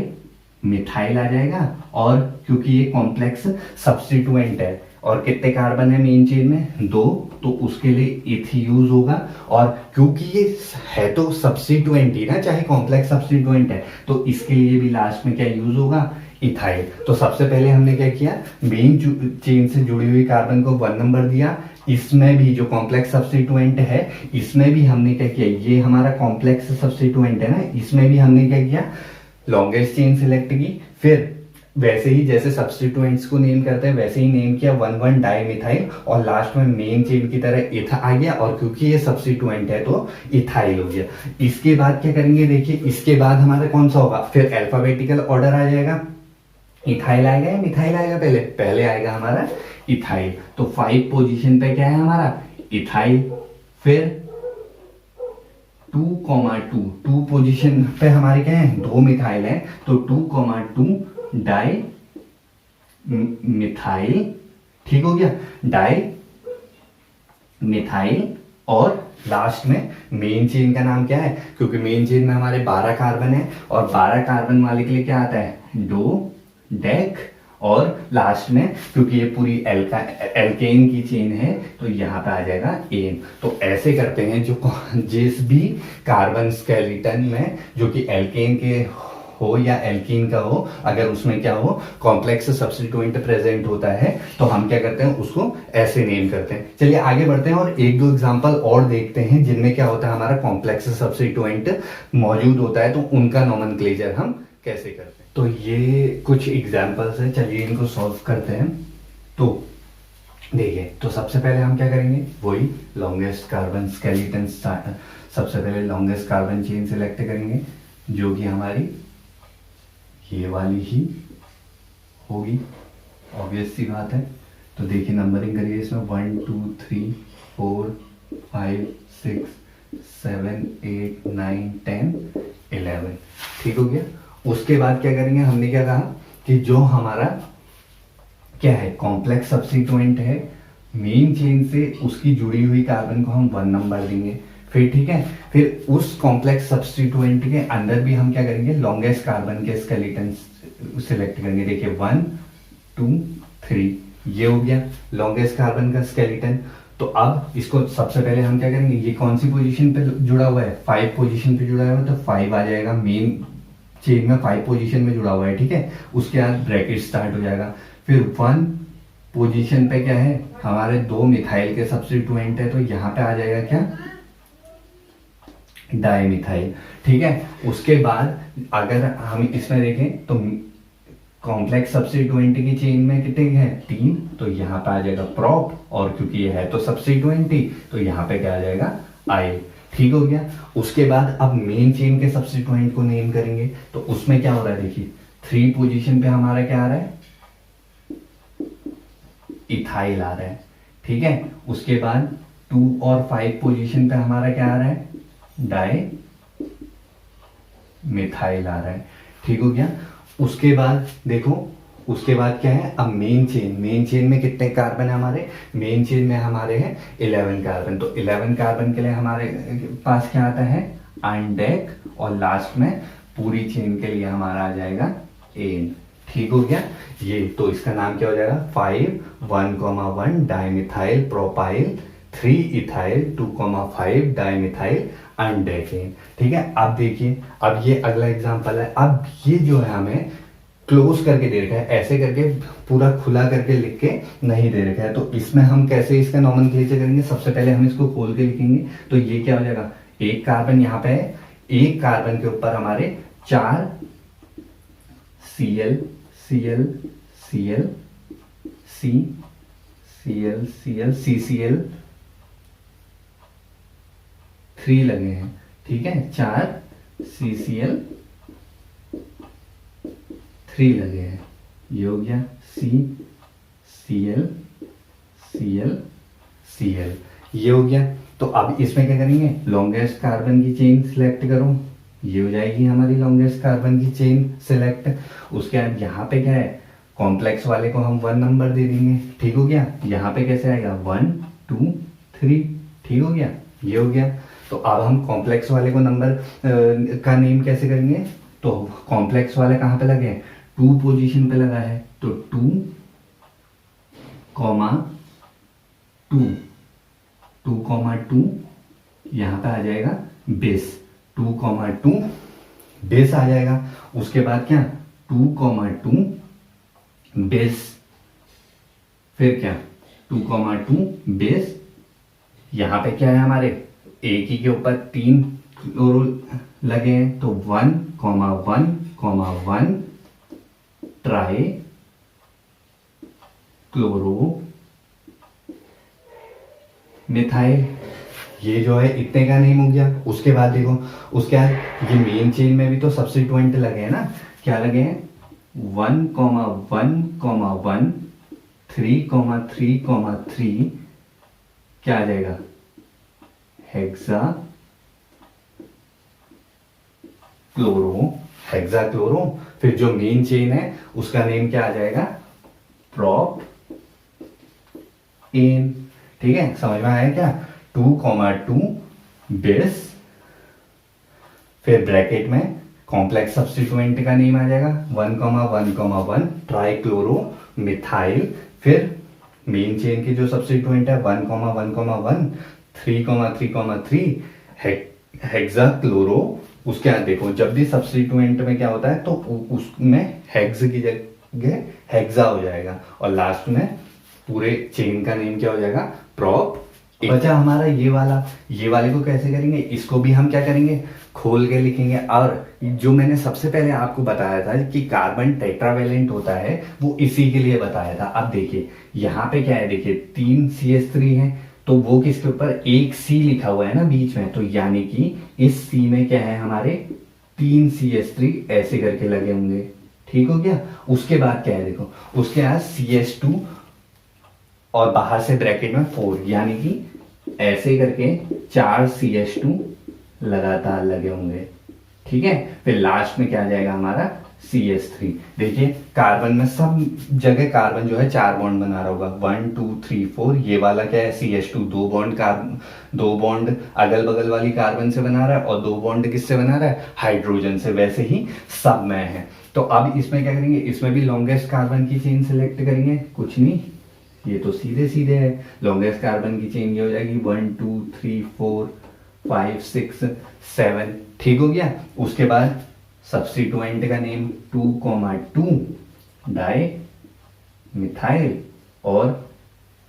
मिथाइल आ जाएगा। और क्योंकि ये कॉम्प्लेक्स सब्स्टिट्यूएंट है और कितने कार्बन है मेन चेन में, 2, तो उसके लिए इथ यूज होगा। और क्योंकि ये है तो सब्स्टिट्यूएंट ही ना, चाहे कॉम्प्लेक्स सब्स्टिट्यूएंट है, तो इसके लिए भी लास्ट में क्या यूज होगा, इथाइल। तो सबसे पहले हमने क्या किया, मेन चेन से जुड़ी हुई कार्बन को 1 नंबर दिया। इसमें भी जो कॉम्प्लेक्स सब्स्टिट्यूएंट है, इसमें भी हमने क्या किया, ये हमारा कॉम्प्लेक्स सब्स्टिट्यूएंट है ना, इसमें भी हमने क्या किया, लॉन्गेस्ट चेन सिलेक्ट की। फिर वैसे ही जैसे सब्स्टिट्यूएंट्स को नेम करते हैं वैसे ही नेम किया 1 1 डाई मिथाइल, और लास्ट में मेन चेन की तरह इथा आ गया। और क्योंकि ये सब्स्टिट्यूएंट है तो इथाइल हो गया। इसके बाद क्या करेंगे, देखिए इसके बाद हमारा कौन सा होगा, फिर अल्फाबेटिकल ऑर्डर आ जाएगा। इथाइल आएगा या मिथाइल आएगा, पहले आएगा हमारा इथाइल। तो 5 पोजीशन पे क्या है हमारा, इथाइल। फिर 2,2 पोजीशन पे हमारे क्या है, 2 मिथाइल है, तो 2,2 डाई मिथाइल। ठीक हो गया, डाई मिथाइल। और लास्ट में मेन चेन का नाम क्या है, क्योंकि मेन चेन में हमारे 12 कार्बन है और 12 कार्बन वाले के लिए क्या आता है, डो डेक। और लास्ट में क्योंकि ये पूरी एल्केन की चेन है तो यहाँ पे आ जाएगा एन। तो ऐसे करते हैं जो जिस भी कार्बन स्केलेटन में जो कि एल्केन के हो या एल्कीन का हो, अगर उसमें क्या हो कॉम्प्लेक्स सब्स्टिट्यूएंट प्रेजेंट होता है, तो हम क्या करते हैं, उसको ऐसे नेम करते हैं। चलिए आगे बढ़ते हैं और एक दो एग्जांपल और देखते हैं जिनमें क्या होता है, हमारा कॉम्प्लेक्स सब्स्टिट्यूएंट मौजूद होता है, तो उनका नोमेनक्लेचर हम कैसे करते हैं। तो ये कुछ एग्जांपल्स हैं, चलिए इनको सॉल्व करते हैं। तो देखिए, तो सबसे पहले हम क्या करेंगे, वही लॉन्गेस्ट कार्बन स्केलेटन, सबसे पहले लॉन्गेस्ट कार्बन चेन सिलेक्ट करेंगे जो कि हमारी ये वाली ही होगी, ऑब्वियस सी बात है। तो देखिए नंबरिंग करिए इसमें 1 2 3 4 5 6 7 8 9 10 11। ठीक हो गया। उसके बाद क्या करेंगे, हमने क्या कहा कि जो हमारा क्या है कॉम्प्लेक्स सब्स्टिट्यूएंट है मेन चेन से उसकी जुड़ी हुई कार्बन को हम 1 नंबर देंगे। फिर ठीक है, फिर उस कॉम्प्लेक्स सब्स्टिट्यूएंट के अंदर भी हम क्या करेंगे, लॉन्गेस्ट कार्बन के स्केलेटन सिलेक्ट करेंगे। देखिए 1 2 3 ये हो गया लॉन्गेस्ट कार्बन का स्केलेटन। तो अब इसको सबसे पहले हम क्या करेंगे, ये कौन सी पोजीशन पे जुड़ा हुआ है, 5 पोजीशन पे जुड़ा हुआ है, तो 5 आ जाएगा। मेन चेन में 5 पोजीशन में जुड़ा हुआ है, ठीक है। उसके बाद ब्रैकेट स्टार्ट हो जाएगा। फिर 1 पोजीशन पे क्या है, हमारे 2 मिथाइल के सब्स्टिट्यूएंट है, तो यहाँ पे आ जाएगा क्या, डाइमिथाइल, ठीक है। उसके बाद अगर हम इसमें देखें तो कॉम्प्लेक्स सब्स्टिट्यूएंट की चेन में कितने हैं, 3, तो यहाँ पे आ जाएगा प्रोप, और क्योंकि ये है तो सब्स्टिट्यूएंट ही, तो यहाँ पे क्या आ जाएगा, आई। ठीक हो गया। उसके बाद अब मेन चेन के सब्स्टिट्यूएंट को नेम करेंगे, तो उसमें क्या हो रहा है, देखिए 3 पोजीशन पे हमारा क्या आ रहा है, इथाइल आ रहा है, ठीक है। उसके बाद 2 और 5 पोजीशन पे हमारा क्या आ रहा है, डाई मिथाइल आ रहा है, ठीक हो गया। उसके बाद देखो, उसके बाद क्या है, अब मेन चेन में कितने कार्बन है हमारे, मेन चेन में हमारे हैं 11 कार्बन। तो 11 कार्बन के लिए हमारे पास क्या आता है, आइंडेक, और लास्ट में पूरी चेन के लिए हमारा आ जाएगा एन। ठीक हो गया। ये तो इसका नाम क्या हो जाएगा, 5 1,1 डाइमिथाइल प्रोपाइल 3 इथाइल 2,5 डाइमिथाइल अनडेकेन। ठीक है। अब देखिए, अब ये अगला एग्जांपल है। अब ये जो है हमें क्लोज करके दे रखा है, ऐसे करके पूरा खुला करके लिख के नहीं दे रखा है। तो इसमें हम कैसे इसका नॉमेनक्लेचर करेंगे, सबसे पहले हम इसको खोल के लिखेंगे। तो ये क्या हो जाएगा, एक कार्बन यहाँ पे है, एक कार्बन के ऊपर हमारे 4 Cl Cl Cl C Cl Cl CCl 3 लगे हैं। ठीक है, 4 CCl 3 लगे हैं। ये हो गया C Cl Cl Cl, ये हो गया। तो अब इसमें क्या करेंगे, लॉन्गेस्ट कार्बन की चेन सिलेक्ट करो, ये हो जाएगी हमारी लॉन्गेस्ट कार्बन की चेन सिलेक्ट। उसके बाद यहाँ पे क्या है, कॉम्प्लेक्स वाले को हम 1 नंबर दे देंगे। ठीक हो गया। यहाँ पे कैसे आएगा, 1 2 3। ठीक हो गया, ये हो गया। तो अब हम कॉम्प्लेक्स वाले को नंबर का नेम कैसे करेंगे, तो कॉम्प्लेक्स वाले कहाँ पे लगे हैं, 2 पोजीशन पे लगा है, तो 2, 2 2, यहाँ पे आ जाएगा बेस, 2, 2 बेस आ जाएगा। उसके बाद क्या, 2, 2 बेस, फिर क्या 2, 2 बेस। यहाँ पे क्या है, हमारे एक ही के ऊपर 3 लगे हैं, तो 1, 1, 1 ट्राई क्लोरो मिथाइल। ये जो है इतने का नेम हो गया। उसके बाद देखो, उसके बाद ये मेन चेन में भी तो सब्स्टिट्यूएंट लगे हैं ना, क्या लगे हैं, 1, 1, 1 3, क्या आ जाएगा, हेक्सा क्लोरो। फिर जो मेन चेन है उसका नेम क्या आ जाएगा, प्रोप एन। ठीक है, समझ में आया क्या, 2, 2 बेस, फिर ब्रैकेट में कॉम्प्लेक्स सब्स्टिट्यूएंट का नेम आ जाएगा 1, 1 ट्राइक्लोरो मिथाइल। फिर मेन चेन की जो सब्स्टिट्यूएंट है 1, 1 3, 3 हेक्सा क्लोरो। उसके बाद देखो, जब भी सब्स्टिट्यूएंट में क्या होता है तो उसमें हेक्स की जगह हेक्सा हो जाएगा, और लास्ट में पूरे चेन का नेम क्या हो जाएगा, प्रोप। बचा हमारा ये वाले को कैसे करेंगे, इसको भी हम क्या करेंगे, खोल के लिखेंगे। और जो मैंने सबसे पहले आपको बताया था कि कार्बन टेट्रावेलेंट होता है, वो इसी के लिए बताया था। अब देखिए यहाँ पे क्या है, देखिए 3 CH3 है, तो वो किसके ऊपर, एक C लिखा हुआ है ना बीच में, तो यानी कि इस C में क्या है, हमारे 3 CH3 ऐसे करके लगे होंगे। ठीक हो गया। उसके बाद क्या है, देखो उसके बाद CH2 और बाहर से ब्रैकेट में 4, यानी कि ऐसे करके 4 CH2 लगातार लगे होंगे। ठीक है। फिर लास्ट में क्या आ जाएगा हमारा CH3। देखिए कार्बन में सब जगह कार्बन जो है 4 बॉन्ड बना रहा होगा, 1 2 3 4। ये वाला क्या है CH2, 2 बॉन्ड अगल बगल वाली कार्बन से बना रहा है और 2 बॉन्ड किससे बना रहा है, हाइड्रोजन से। वैसे ही सब में है। तो अब इसमें क्या करेंगे, इसमें भी लॉन्गेस्ट कार्बन की चेन सिलेक्ट करेंगे, कुछ नहीं, ये तो सीधे सीधे है। लॉन्गेस्ट कार्बन की चेन ये हो जाएगी 1 2 3 4 5 6 7, ठीक हो गया। उसके बाद सब्स्टिट्यूएंट का नेम 2,2 डाई मिथाइल, और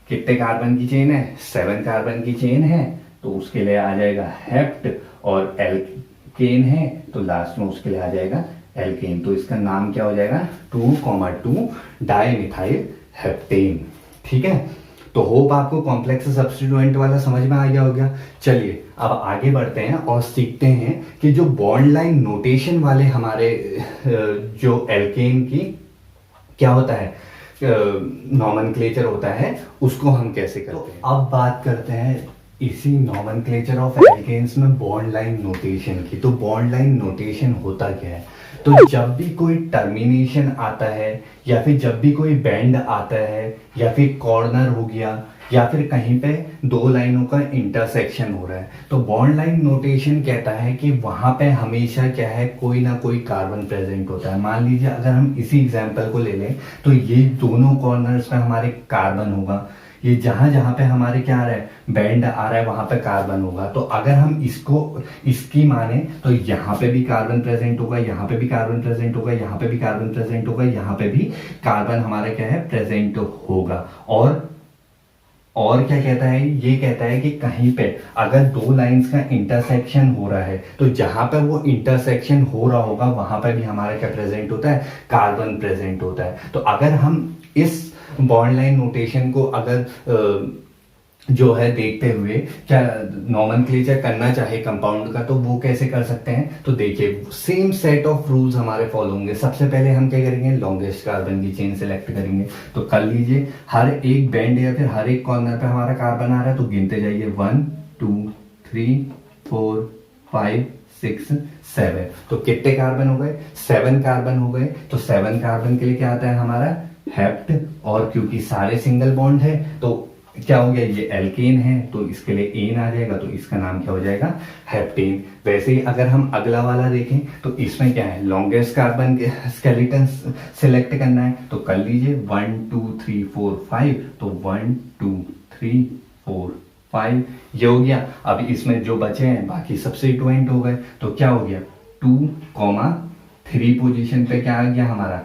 कितने कार्बन की चेन है, 7 कार्बन की चेन है, तो उसके लिए आ जाएगा हेप्ट, और एल्केन है तो लास्ट में उसके लिए आ जाएगा एल्केन। तो इसका नाम क्या हो जाएगा, 2,2 डाई मिथाइल हेप्टेन, ठीक है। तो होप आपको कॉम्प्लेक्स सब्स्टिट्यूएंट वाला समझ में आ गया होगा। चलिए अब आगे बढ़ते हैं और सीखते हैं कि जो बॉन्ड लाइन नोटेशन वाले हमारे जो एल्केन की क्या होता है, नॉमेनक्लेचर होता है, उसको हम कैसे करते हैं। तो अब बात करते हैं इसी नॉमेनक्लेचर ऑफ एल्केन्स में बॉन्ड लाइन नोटेशन की। तो बॉन्ड लाइन नोटेशन होता क्या है, तो जब भी कोई टर्मिनेशन आता है या फिर जब भी कोई बैंड आता है या फिर कॉर्नर हो गया या फिर कहीं पे दो लाइनों का इंटरसेक्शन हो रहा है, तो बॉन्ड लाइन नोटेशन कहता है कि वहां पे हमेशा क्या है, कोई ना कोई कार्बन प्रेजेंट होता है। मान लीजिए अगर हम इसी एग्जांपल को ले लें तो ये दोनों कॉर्नर्स पे हमारे कार्बन होगा, ये जहां जहां पे हमारे क्या आ रहा है, बैंड आ रहा है, वहां पे कार्बन होगा। तो अगर हम इसकी माने तो यहाँ पे भी कार्बन प्रेजेंट होगा, यहाँ पे भी कार्बन प्रेजेंट होगा, यहाँ पे भी कार्बन प्रेजेंट होगा, यहाँ पे भी कार्बन हमारा क्या है, प्रेजेंट होगा। और क्या कहता है, ये कहता है कि कहीं पे अगर दो लाइंस का इंटरसेक्शन हो रहा है तो जहां पे वो इंटरसेक्शन हो रहा होगा वहां पे भी हमारा क्या प्रेजेंट होता है, कार्बन प्रेजेंट होता है। तो अगर हम इस बॉन्ड लाइन नोटेशन को अगर जो है देखते हुए क्या नॉमेनक्लेचर करना चाहे कंपाउंड का, तो वो कैसे कर सकते हैं। तो देखिए सेम सेट ऑफ रूल्स हमारे फॉलो होंगे। सबसे पहले हम क्या करेंगे, लॉन्गेस्ट कार्बन की चेन सेलेक्ट करेंगे। तो कर लीजिए हर एक बैंड या फिर हर एक कॉर्नर पे हमारा कार्बन आ रहा है, तो गिनते जाइए 1 2 3 4 5 6 7। तो कितने कार्बन हो गए, 7 कार्बन हो गए। तो 7 कार्बन के लिए क्या आता है हमारा, हेप्ट, और क्योंकि सारे सिंगल बॉन्ड है तो क्या हो गया, ये एल्केन है तो इसके लिए एन आ जाएगा, तो इसका नाम क्या हो जाएगा, हेप्टेन। वैसे ही अगर हम अगला वाला देखें तो इसमें क्या है, लॉन्गेस्ट कार्बन के स्केलेटन सिलेक्ट करना है। तो कर लीजिए 1 2 3 4 5, तो 1 2 3 4 5 ये हो गया। अब इसमें जो बचे हैं बाकी सब्स्टिट्यूएंट हो गए, तो क्या हो गया 2,3 पोजीशन पे क्या आ गया हमारा,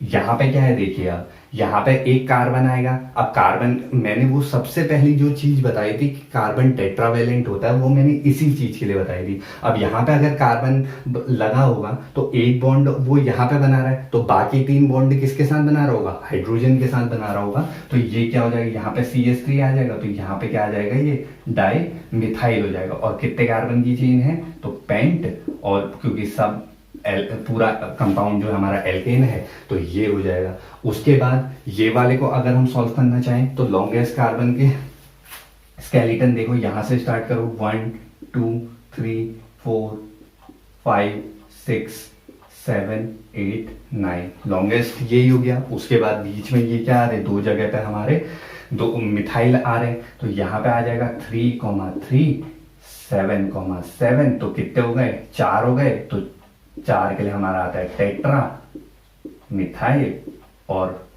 यहाँ पे क्या है देखिए, अब यहाँ पे एक कार्बन आएगा। अब कार्बन मैंने वो सबसे पहली जो चीज बताई थी कि कार्बन टेट्रावेलेंट होता है, वो मैंने इसी चीज के लिए बताई थी। अब यहाँ पे अगर कार्बन लगा होगा तो एक बॉन्ड वो यहाँ पे बना रहा है, तो बाकी 3 बॉन्ड किसके साथ बना रहा होगा, हाइड्रोजन के साथ बना रहा होगा। तो ये क्या हो जाएगा, यहाँ पे CH3 आ जाएगा, तो यहाँ पे क्या आ जाएगा, ये डाई मिथाइल हो जाएगा। और कितने कार्बन की चेन है, तो पेंट, और क्योंकि सब पूरा कंपाउंड जो हमारा एल्केन है तो ये हो जाएगा। उसके बाद ये वाले को अगर हम सॉल्व करना चाहें तो लॉन्गेस्ट कार्बन के स्केलेटन देखो, यहां से स्टार्ट करो 1 2 3 4 5 6 7 8 9, लॉन्गेस्ट यही हो गया। उसके बाद बीच में ये क्या आ रहे, दो जगह पे हमारे दो मिथाइल आ रहे हैं, तो यहाँ पे आ जाएगा 3,3 7,7। तो कितने हो गए, 4 हो गए। तो 4 के लिए हमारा आता है टेट्रा मिथाइल, और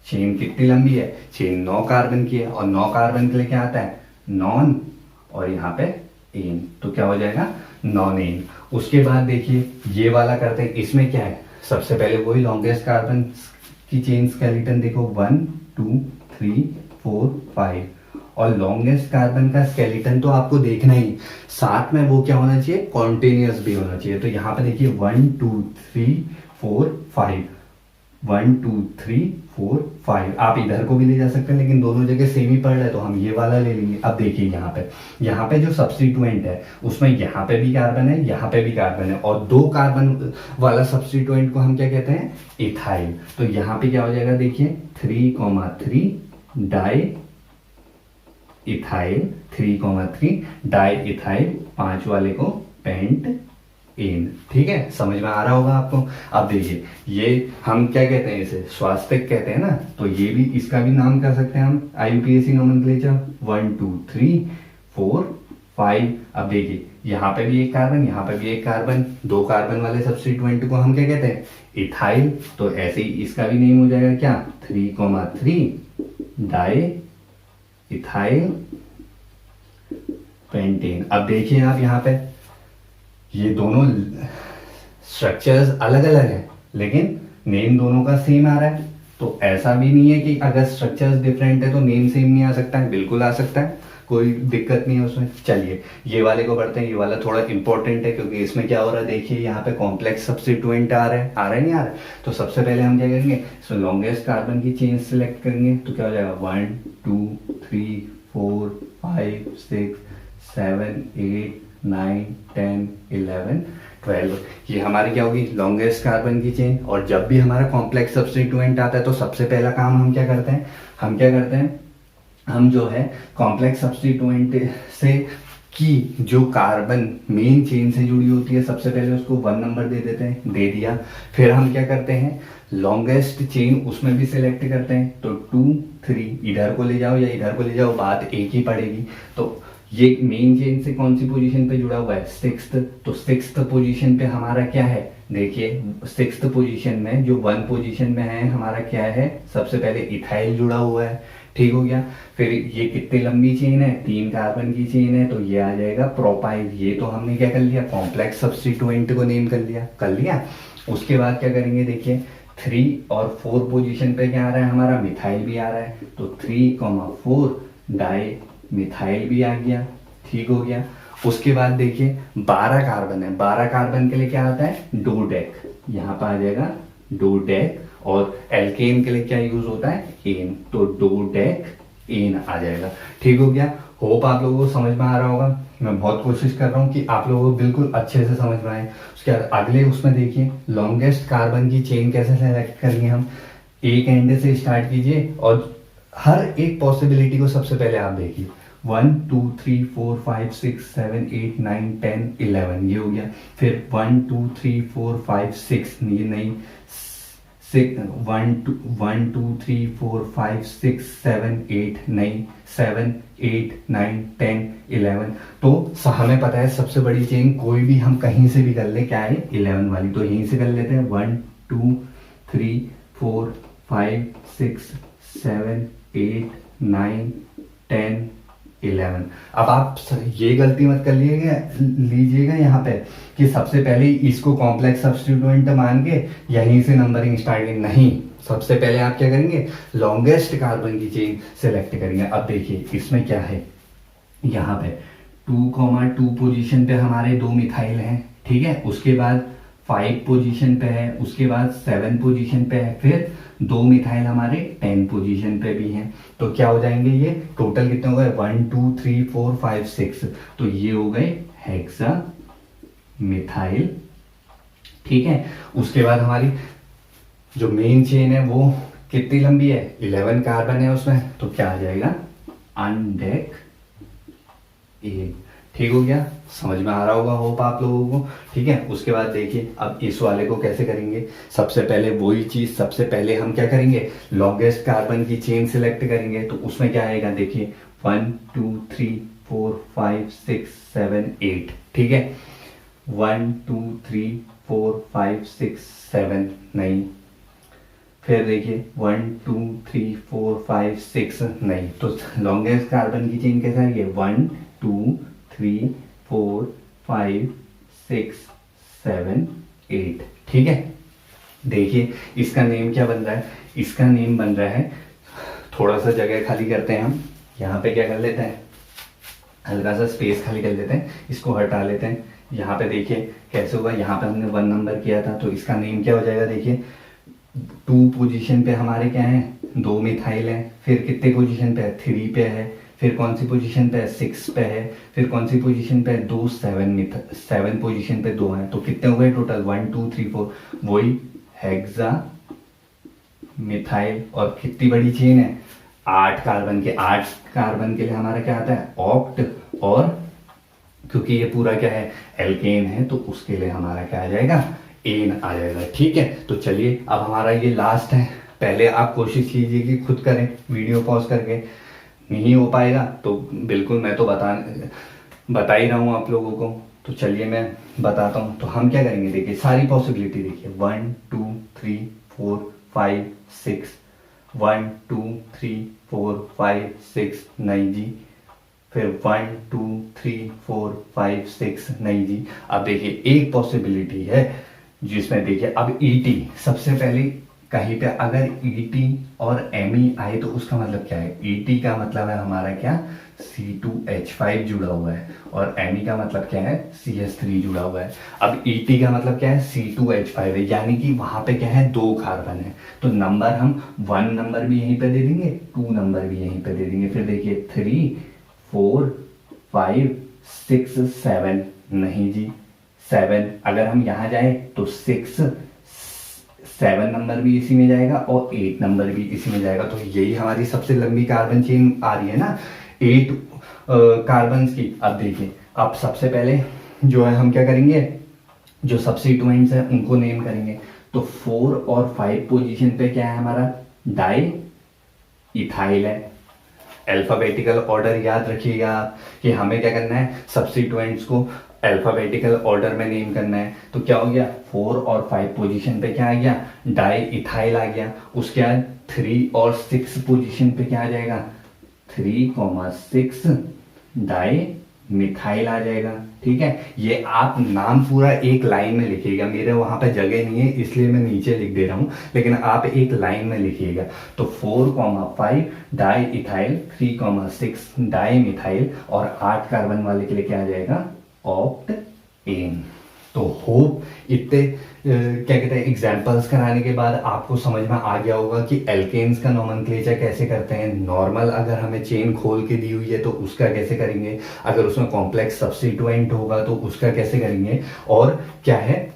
चेन कितनी लंबी है, चेन 9 कार्बन की है, और 9 कार्बन के लिए क्या आता है, नॉन, और यहाँ पे एन, तो क्या हो जाएगा, नॉन एन। उसके बाद देखिए ये वाला करते हैं, इसमें क्या है, सबसे पहले वही लॉन्गेस्ट कार्बन की चेन स्केलेटन देखो 1 2 3 4 5, और लॉन्गेस्ट कार्बन का स्केलेटन तो आपको देखना ही, साथ में वो क्या होना चाहिए, कॉन्टिन्यूअस भी होना चाहिए। तो यहाँ पे देखिए 1 2 3 4 5, 1 2 3 4 5, आप इधर को भी ले जा सकते हैं लेकिन दोनों जगह सेम ही पड़ रहा है तो हम ये वाला ले लेंगे। अब देखिए यहाँ पे जो सब्स्टिट्यूएंट है उसमें यहाँ पे भी कार्बन है, यहाँ पे भी कार्बन है, और 2 कार्बन वाला सब्स्टिट्यूएंट को हम क्या कहते हैं, इथाइल। तो यहाँ पे क्या हो जाएगा देखिए 3,3 डाई इथाइल, 3,3 डाई इथाइल, 5 वाले को पेंट एन। ठीक है, समझ में आ रहा होगा आपको। अब देखिए ये हम क्या कहते हैं, इसे स्वास्तिक कहते हैं ना, तो ये भी इसका भी नाम कर सकते हैं हम IUPAC नोमेनक्लेचर 1 2 3 4 5। अब देखिए यहाँ पे भी एक कार्बन, यहाँ पे भी एक कार्बन, दो कार्बन वाले सब्स्टिट्यूएंट को हम क्या कहते हैं, इथाइल। तो ऐसे ही इसका भी नेम हो जाएगा क्या, 3,3 डाई इथाइल पेंटेन। अब देखिए आप यहाँ पे ये दोनों स्ट्रक्चर्स अलग अलग है लेकिन नेम दोनों का सेम आ रहा है। तो ऐसा भी नहीं है कि अगर स्ट्रक्चर्स डिफरेंट है तो नेम सेम नहीं आ सकता है, बिल्कुल आ सकता है, कोई दिक्कत नहीं है उसमें। चलिए ये वाले को पढ़ते हैं। ये वाला थोड़ा इंपॉर्टेंट है क्योंकि इसमें क्या हो रहा है, देखिए यहाँ पे कॉम्प्लेक्स सब्स्टिट्यूएंट आ रहा है नहीं आ रहा है। तो सबसे पहले हम क्या करेंगे, इसमें लॉन्गेस्ट कार्बन की चेन सिलेक्ट करेंगे। तो क्या हो जाएगा 1 2 3 4 5 6 7 8 9 10 11 12। ये हमारी क्या होगी, लॉन्गेस्ट कार्बन की चेन। और जब भी हमारा कॉम्प्लेक्स सब्स्टिट्यूएंट आता है तो सबसे पहला काम हम क्या करते हैं, हम जो है कॉम्प्लेक्स सब्स्टिट्यूएंट से की जो कार्बन मेन चेन से जुड़ी होती है सबसे पहले उसको 1 नंबर दे देते हैं, दे दिया। फिर हम क्या करते हैं, लॉन्गेस्ट चेन उसमें भी सिलेक्ट करते हैं। तो 2 3 इधर को ले जाओ या इधर को ले जाओ, बात एक ही पड़ेगी। तो ये मेन चेन से कौन सी पोजीशन पे जुड़ा हुआ है, 6th। तो 6th पोजीशन पे हमारा क्या है, देखिए 6th पोजीशन में जो 1 पोजीशन में है हमारा क्या है, सबसे पहले इथाइल जुड़ा हुआ है। ठीक हो गया। फिर ये कितनी लंबी चेन है, 3 कार्बन की चेन है, तो ये आ जाएगा प्रोपाइल। ये तो हमने क्या कर लिया, कॉम्प्लेक्स सब्स्टिट्यूएंट को नेम कर लिया। उसके बाद क्या करेंगे, देखिए 3 और 4 पोजीशन पे क्या आ रहा है हमारा, मिथाइल भी आ रहा है। तो 3,4 डाई मिथाइल भी आ गया। ठीक हो गया। उसके बाद देखिए 12 कार्बन है, 12 कार्बन के लिए क्या आता है, डोडेक। यहाँ पर आ जाएगा डोडेक। और एल्केन के लिए क्या यूज होता है, एन। तो डोडेक एन आ जाएगा। ठीक हो गया। होप आप लोगों को समझ में आ रहा होगा। मैं बहुत कोशिश कर रहा हूँ कि आप लोगों को बिल्कुल अच्छे से समझ में आए। उसके बाद अगले उसमें देखिए लॉन्गेस्ट कार्बन की चेन कैसे सेलेक्ट करेंगे हम, एक एंड से स्टार्ट कीजिए और हर एक पॉसिबिलिटी को सबसे पहले आप देखिए। 1 2 3 4 5 6 7 8 9 10 11 ये हो गया। फिर 1 2 3 4 5 6 ये नहीं, 1 2 3 4 5 6 7 8 नहीं, 7 8 9 10 11। तो हमें पता है सबसे बड़ी चेन कोई भी हम कहीं से भी कर ले, क्या है 11 वाली, तो यहीं से कर लेते हैं। 1 2 3 4 5 6 7 8 9 10 11। अब आप ये गलती मत कर लीजिएगा यहाँ पे कि सबसे पहले इसको कॉम्प्लेक्स सब्स्टिट्यूएंट मान के यहीं से नंबरिंग स्टार्ट, नहीं। सबसे पहले आप क्या करेंगे, लॉन्गेस्ट कार्बन की चेन सेलेक्ट करेंगे। अब देखिए इसमें क्या है, यहाँ पे 2,2 पोजीशन पे हमारे 2 मिथाइल हैं। ठीक है। उसके बाद 5 पोजीशन पे है, उसके बाद 7 पोजीशन पे है, फिर 2 मिथाइल हमारे 10 पोजीशन पे भी हैं। तो क्या हो जाएंगे, ये टोटल कितने हो गए, 1 2 3 4 5 6। तो ये हो गए हेक्सा मिथाइल। ठीक है। उसके बाद हमारी जो मेन चेन है वो कितनी लंबी है, 11 कार्बन है उसमें, तो क्या आ जाएगा, अनडेक ए। ठीक हो गया। समझ में आ रहा होगा होप आप लोगों को। ठीक है। उसके बाद देखिए अब इस वाले को कैसे करेंगे, सबसे पहले वही चीज, सबसे पहले हम क्या करेंगे, लॉन्गेस्ट कार्बन की चेन सिलेक्ट करेंगे। तो उसमें क्या आएगा, देखिए 1 2 3 4 5 6 7 8। ठीक है। 1 2 3 4 5 6 7 नहीं, फिर देखिए 1 2 3 4 5 6 नहीं। तो लॉन्गेस्ट कार्बन की चेन कैसा है, 1 2 3 4 5 6 7 8। ठीक है। देखिए इसका नेम क्या बन रहा है, इसका नेम बन रहा है, थोड़ा सा जगह खाली करते हैं हम, यहाँ पे क्या कर लेते हैं, हल्का सा स्पेस खाली कर लेते हैं, इसको हटा लेते हैं। यहाँ पे देखिए कैसे होगा, यहाँ पे हमने 1 नंबर किया था तो इसका नेम क्या हो जाएगा, देखिए 2 पोजीशन पे हमारे क्या है, 2 मिथाइल है। फिर कितने पोजीशन पे है, 3 पे है। फिर कौन सी पोजीशन पे है, 6 पे है। फिर कौन सी पोजीशन पे है, 2 7 पोजीशन पे 2 है। तो कितने हो गए टोटल, 1 2 3 4, वही हेक्सा मिथाइल। और कितनी बड़ी चेन है, 8 कार्बन के लिए हमारा क्या आता है, ऑक्ट और क्योंकि ये पूरा क्या है, एल्केन है, तो उसके लिए हमारा क्या आ जाएगा, एन आ जाएगा। ठीक है, तो चलिए अब हमारा ये लास्ट है। पहले आप कोशिश कीजिए कि खुद करें, वीडियो पॉज करके। नहीं हो पाएगा तो बिल्कुल मैं तो बता ही रहा हूँ आप लोगों को, तो चलिए मैं बताता हूँ। तो हम क्या करेंगे, देखिए सारी पॉसिबिलिटी देखिए, 1 2 3 4 5 6, 1 2 3 4 5 6, नहीं जी, फिर 1 2 3 4 5 6, नहीं जी। अब देखिए एक पॉसिबिलिटी है जिसमें देखिए अब ईटी सबसे पहले कहीं पे अगर ईटी और एमई आए तो उसका मतलब क्या है, ईटी का मतलब है हमारा क्या, C2H5 जुड़ा हुआ है, और एमई का मतलब क्या है, CH3 जुड़ा हुआ है। अब ईटी का मतलब क्या है, C2H5 है, यानी कि वहां पे क्या है, 2 कार्बन है। तो नंबर हम 1 नंबर भी यहीं पे दे देंगे, 2 नंबर भी यहीं पे दे देंगे। फिर देखिए 3 4 5 6 7, नहीं जी 7, अगर हम यहाँ जाए तो 6 7 नंबर भी इसी में जाएगा और 8 नंबर भी इसी में जाएगा। तो यही हमारी सबसे लंबी कार्बन चेन आ रही है ना, 8 कार्बन की। अब देखिए, अब सबसे पहले जो है हम क्या करेंगे, जो सब्स्टिट्यूएंट्स हैं उनको नेम करेंगे। तो 4 और 5 पोजीशन पे क्या है हमारा, डाई इथाइल है। अल्फाबेटिकल ऑर्डर याद रखिएगा आप कि हमें क्या करना है, सब्स्टिट्यूएंट्स को अल्फाबेटिकल ऑर्डर में नेम करना है। तो क्या हो गया, 4 और 5 पोजीशन पे क्या आ गया, डाई इथाइल आ गया। उसके बाद 3 और 6 पोजीशन पे क्या आ जाएगा, 3,6 डाई मिथाइल आ जाएगा। ठीक है, ये आप नाम पूरा एक लाइन में लिखिएगा, मेरे वहां पे जगह नहीं है इसलिए मैं नीचे लिख दे रहा हूं, लेकिन आप एक लाइन में लिखिएगा। तो 4,5 डाई इथाइल, 3,6 डाई मिथाइल, और 8 कार्बन वाले के लिए क्या आ जाएगा, ऑक्ट एन। तो होप इतने क्या कहते हैं एग्जाम्पल्स कराने के बाद आपको समझ में आ गया होगा कि एल्केन्स का नोमेनक्लेचर कैसे करते हैं। नॉर्मल अगर हमें चेन खोल के दी हुई है तो उसका कैसे करेंगे, अगर उसमें कॉम्प्लेक्स सब्स्टिट्यूएंट होगा तो उसका कैसे करेंगे, और क्या है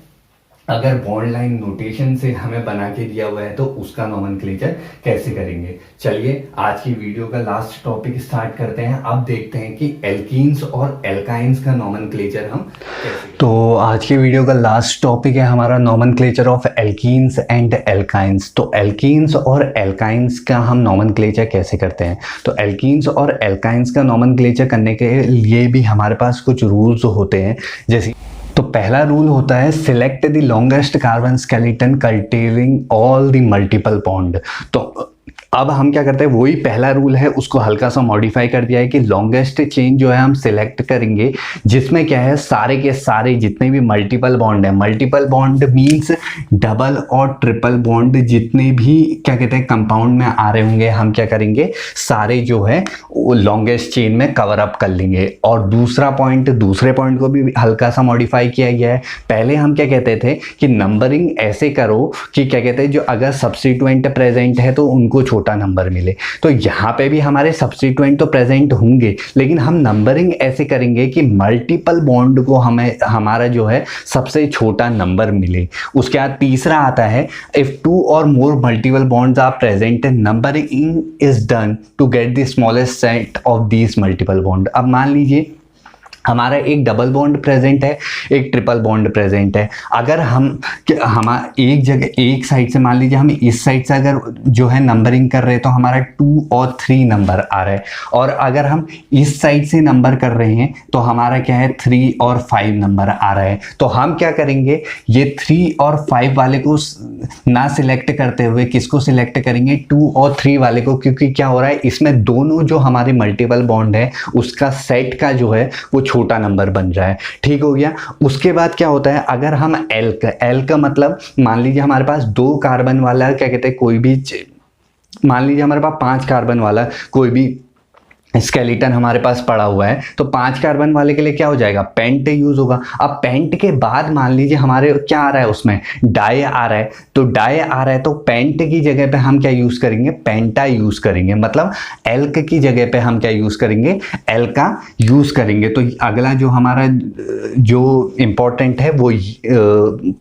अगर बॉन्ड लाइन नोटेशन से हमें बना के दिया हुआ है तो उसका नोमेनक्लेचर कैसे करेंगे। चलिए आज की वीडियो का लास्ट टॉपिक स्टार्ट करते हैं। अब देखते हैं कि एल्कीन्स और एल्काइंस का नोमेनक्लेचर हम कैसे। तो आज की वीडियो का लास्ट टॉपिक है हमारा nomenclature of alkenes and alkynes. तो एल्कीन्स और एल्काइंस का हम नोमेनक्लेचर कैसे करते हैं। तो एल्कीन्स और एल्काइंस का नोमेनक्लेचर करने के लिए भी हमारे पास कुछ रूल्स होते हैं। जैसे तो पहला रूल होता है select the longest carbon skeleton containing all the multiple bond. तो अब हम क्या करते हैं, वही पहला रूल है उसको हल्का सा मॉडिफाई कर दिया है कि लॉन्गेस्ट चेन जो है हम सिलेक्ट करेंगे जिसमें क्या है सारे के सारे जितने भी मल्टीपल बॉन्ड है, मल्टीपल बॉन्ड मींस डबल और ट्रिपल बॉन्ड जितने भी क्या कहते हैं कंपाउंड में आ रहे होंगे, हम क्या करेंगे सारे जो है वो लॉन्गेस्ट चेन में कवर अप कर लेंगे। और दूसरे पॉइंट को भी हल्का सा मॉडिफाई किया गया है। पहले हम क्या कहते थे कि नंबरिंग ऐसे करो कि क्या कहते हैं जो अगर सब्स्टिट्यूएंट प्रेजेंट है तो उनको छोटा नंबर मिले। तो यहाँ पे भी हमारे सब्स्टिट्यूएंट तो प्रेजेंट होंगे लेकिन हम नंबरिंग ऐसे करेंगे कि मल्टीपल बॉन्ड को हमें हमारा जो है सबसे छोटा नंबर मिले। उसके बाद तीसरा आता है इफ 2 और more multiple bonds are present numbering is done to get the smallest set of these multiple bond. अब मान लीजिए हमारा एक डबल बॉन्ड प्रेजेंट है, एक ट्रिपल बॉन्ड प्रेजेंट है। अगर हम एक जगह एक साइड से मान लीजिए हम इस साइड से अगर जो है नंबरिंग कर रहे हैं तो हमारा 2 और 3 नंबर आ रहा है, और अगर हम इस साइड से नंबर कर रहे हैं तो हमारा क्या है 3 और 5 नंबर आ रहा है। तो हम क्या करेंगे, ये 3 और 5 वाले को ना सिलेक्ट करते हुए किसको सिलेक्ट करेंगे, 2 और 3 वाले को, क्योंकि क्या हो रहा है इसमें दोनों जो हमारे मल्टीपल बॉन्ड है उसका सेट का जो है वो छोटा नंबर बन रहा है। ठीक हो गया। उसके बाद क्या होता है, अगर हम एल का मतलब मान लीजिए हमारे पास 2 कार्बन वाला क्या कहते हैं कोई भी, मान लीजिए हमारे पास 5 कार्बन वाला कोई भी स्केलेटन हमारे पास पड़ा हुआ है, तो 5 कार्बन वाले के लिए क्या हो जाएगा, पेंट यूज होगा। अब पेंट के बाद मान लीजिए हमारे क्या आ रहा है, उसमें डाई आ रहा है, तो डाई आ रहा है तो पेंट की जगह पे हम क्या यूज करेंगे, पेंटा यूज करेंगे। मतलब एल्क की जगह पे हम क्या यूज करेंगे, एल्का यूज करेंगे। तो अगला जो हमारा जो इंपॉर्टेंट है वो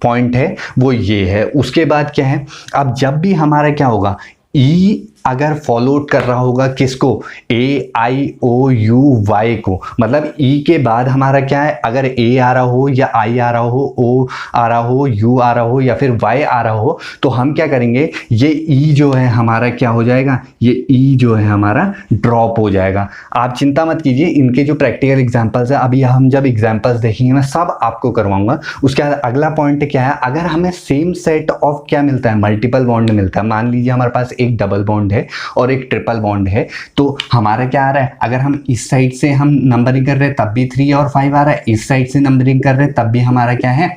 पॉइंट है वो ये है। उसके बाद क्या है, अब जब भी हमारा क्या होगा, ई अगर फॉलोड कर रहा होगा किसको, ए आई ओ यू वाई को, मतलब ई के बाद हमारा क्या है, अगर ए आ रहा हो या आई आ रहा हो, ओ आ रहा हो, यू आ रहा हो या फिर वाई आ रहा हो, तो हम क्या करेंगे, ये ई जो है हमारा क्या हो जाएगा, ये ई जो है हमारा ड्रॉप हो जाएगा। आप चिंता मत कीजिए, इनके जो प्रैक्टिकल एग्जांपल्स है, अभी हम जब एग्जांपल्स देखेंगे मैं सब आपको करवाऊंगा। उसके बाद अगला पॉइंट क्या है, अगर हमें सेम सेट ऑफ क्या मिलता है, मल्टीपल बॉन्ड मिलता है। मान लीजिए हमारे पास एक डबल बॉन्ड है और एक ट्रिपल बॉन्ड है, तो हमारा क्या आ रहा है, अगर हम इस साइड से हम नंबरिंग कर रहे हैं तब भी 3 और 5 आ रहा है, इस साइड से नंबरिंग कर रहे हैं तब भी हमारा क्या है,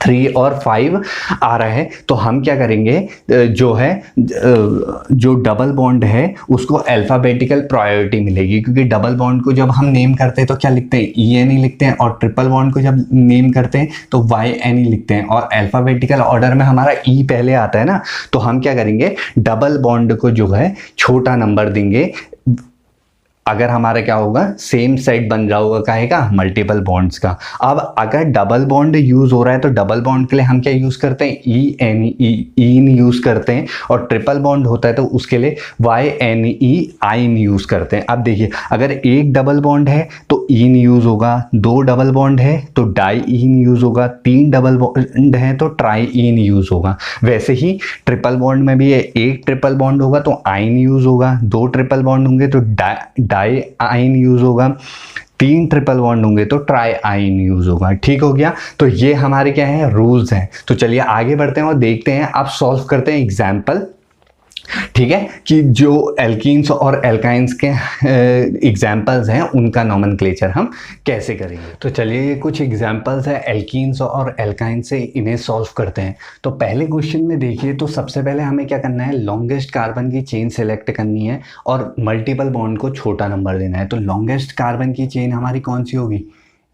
3 और 5 आ रहा है। तो हम क्या करेंगे, जो है जो डबल बॉन्ड है उसको अल्फाबेटिकल प्रायोरिटी मिलेगी, क्योंकि डबल बॉन्ड को जब हम नेम करते हैं तो क्या लिखते हैं, ई एन ही लिखते हैं, और ट्रिपल बॉन्ड को जब नेम करते हैं तो वाई एन ही लिखते हैं, और अल्फाबेटिकल ऑर्डर में हमारा ई पहले आता है ना। तो हम क्या करेंगे, डबल बॉन्ड को जो है छोटा नंबर देंगे, अगर हमारा क्या होगा, सेम सेट बन रहा होगा काहे का, मल्टीपल बॉन्ड्स का। अब अगर डबल बॉन्ड यूज हो रहा है तो डबल बॉन्ड के लिए हम क्या यूज करते हैं, ई एन ईन यूज करते हैं, और ट्रिपल बॉन्ड होता है तो उसके लिए वाई एन ई आइन यूज करते हैं। अब देखिए, अगर एक डबल बॉन्ड है तो ईन यूज होगा, 2 डबल बॉन्ड है तो डाई ईन यूज होगा, 3 डबल बॉन्ड है तो ट्राई ईन यूज होगा। वैसे ही ट्रिपल बॉन्ड में भी है, एक ट्रिपल बॉन्ड होगा तो आइन यूज होगा, 2 ट्रिपल बॉन्ड होंगे तो डाई आइन यूज होगा, 3 ट्रिपल बॉन्ड होंगे तो ट्राई आइन यूज होगा। ठीक हो गया, तो ये हमारे क्या है, रूल्स हैं। तो चलिए आगे बढ़ते हैं और देखते हैं, आप सॉल्व करते हैं एग्जाम्पल। ठीक है, कि जो एल्कीन्स और एल्काइंस के एग्जाम्पल्स हैं उनका नॉमेनक्लेचर हम कैसे करेंगे। तो चलिए, ये कुछ एग्जाम्पल्स हैं एल्कीन्स और एल्काइंस से, इन्हें सॉल्व करते हैं। तो पहले क्वेश्चन में देखिए, तो सबसे पहले हमें क्या करना है, लॉन्गेस्ट कार्बन की चेन सेलेक्ट करनी है और मल्टीपल बॉन्ड को छोटा नंबर देना है। तो लॉन्गेस्ट कार्बन की चेन हमारी कौन सी होगी,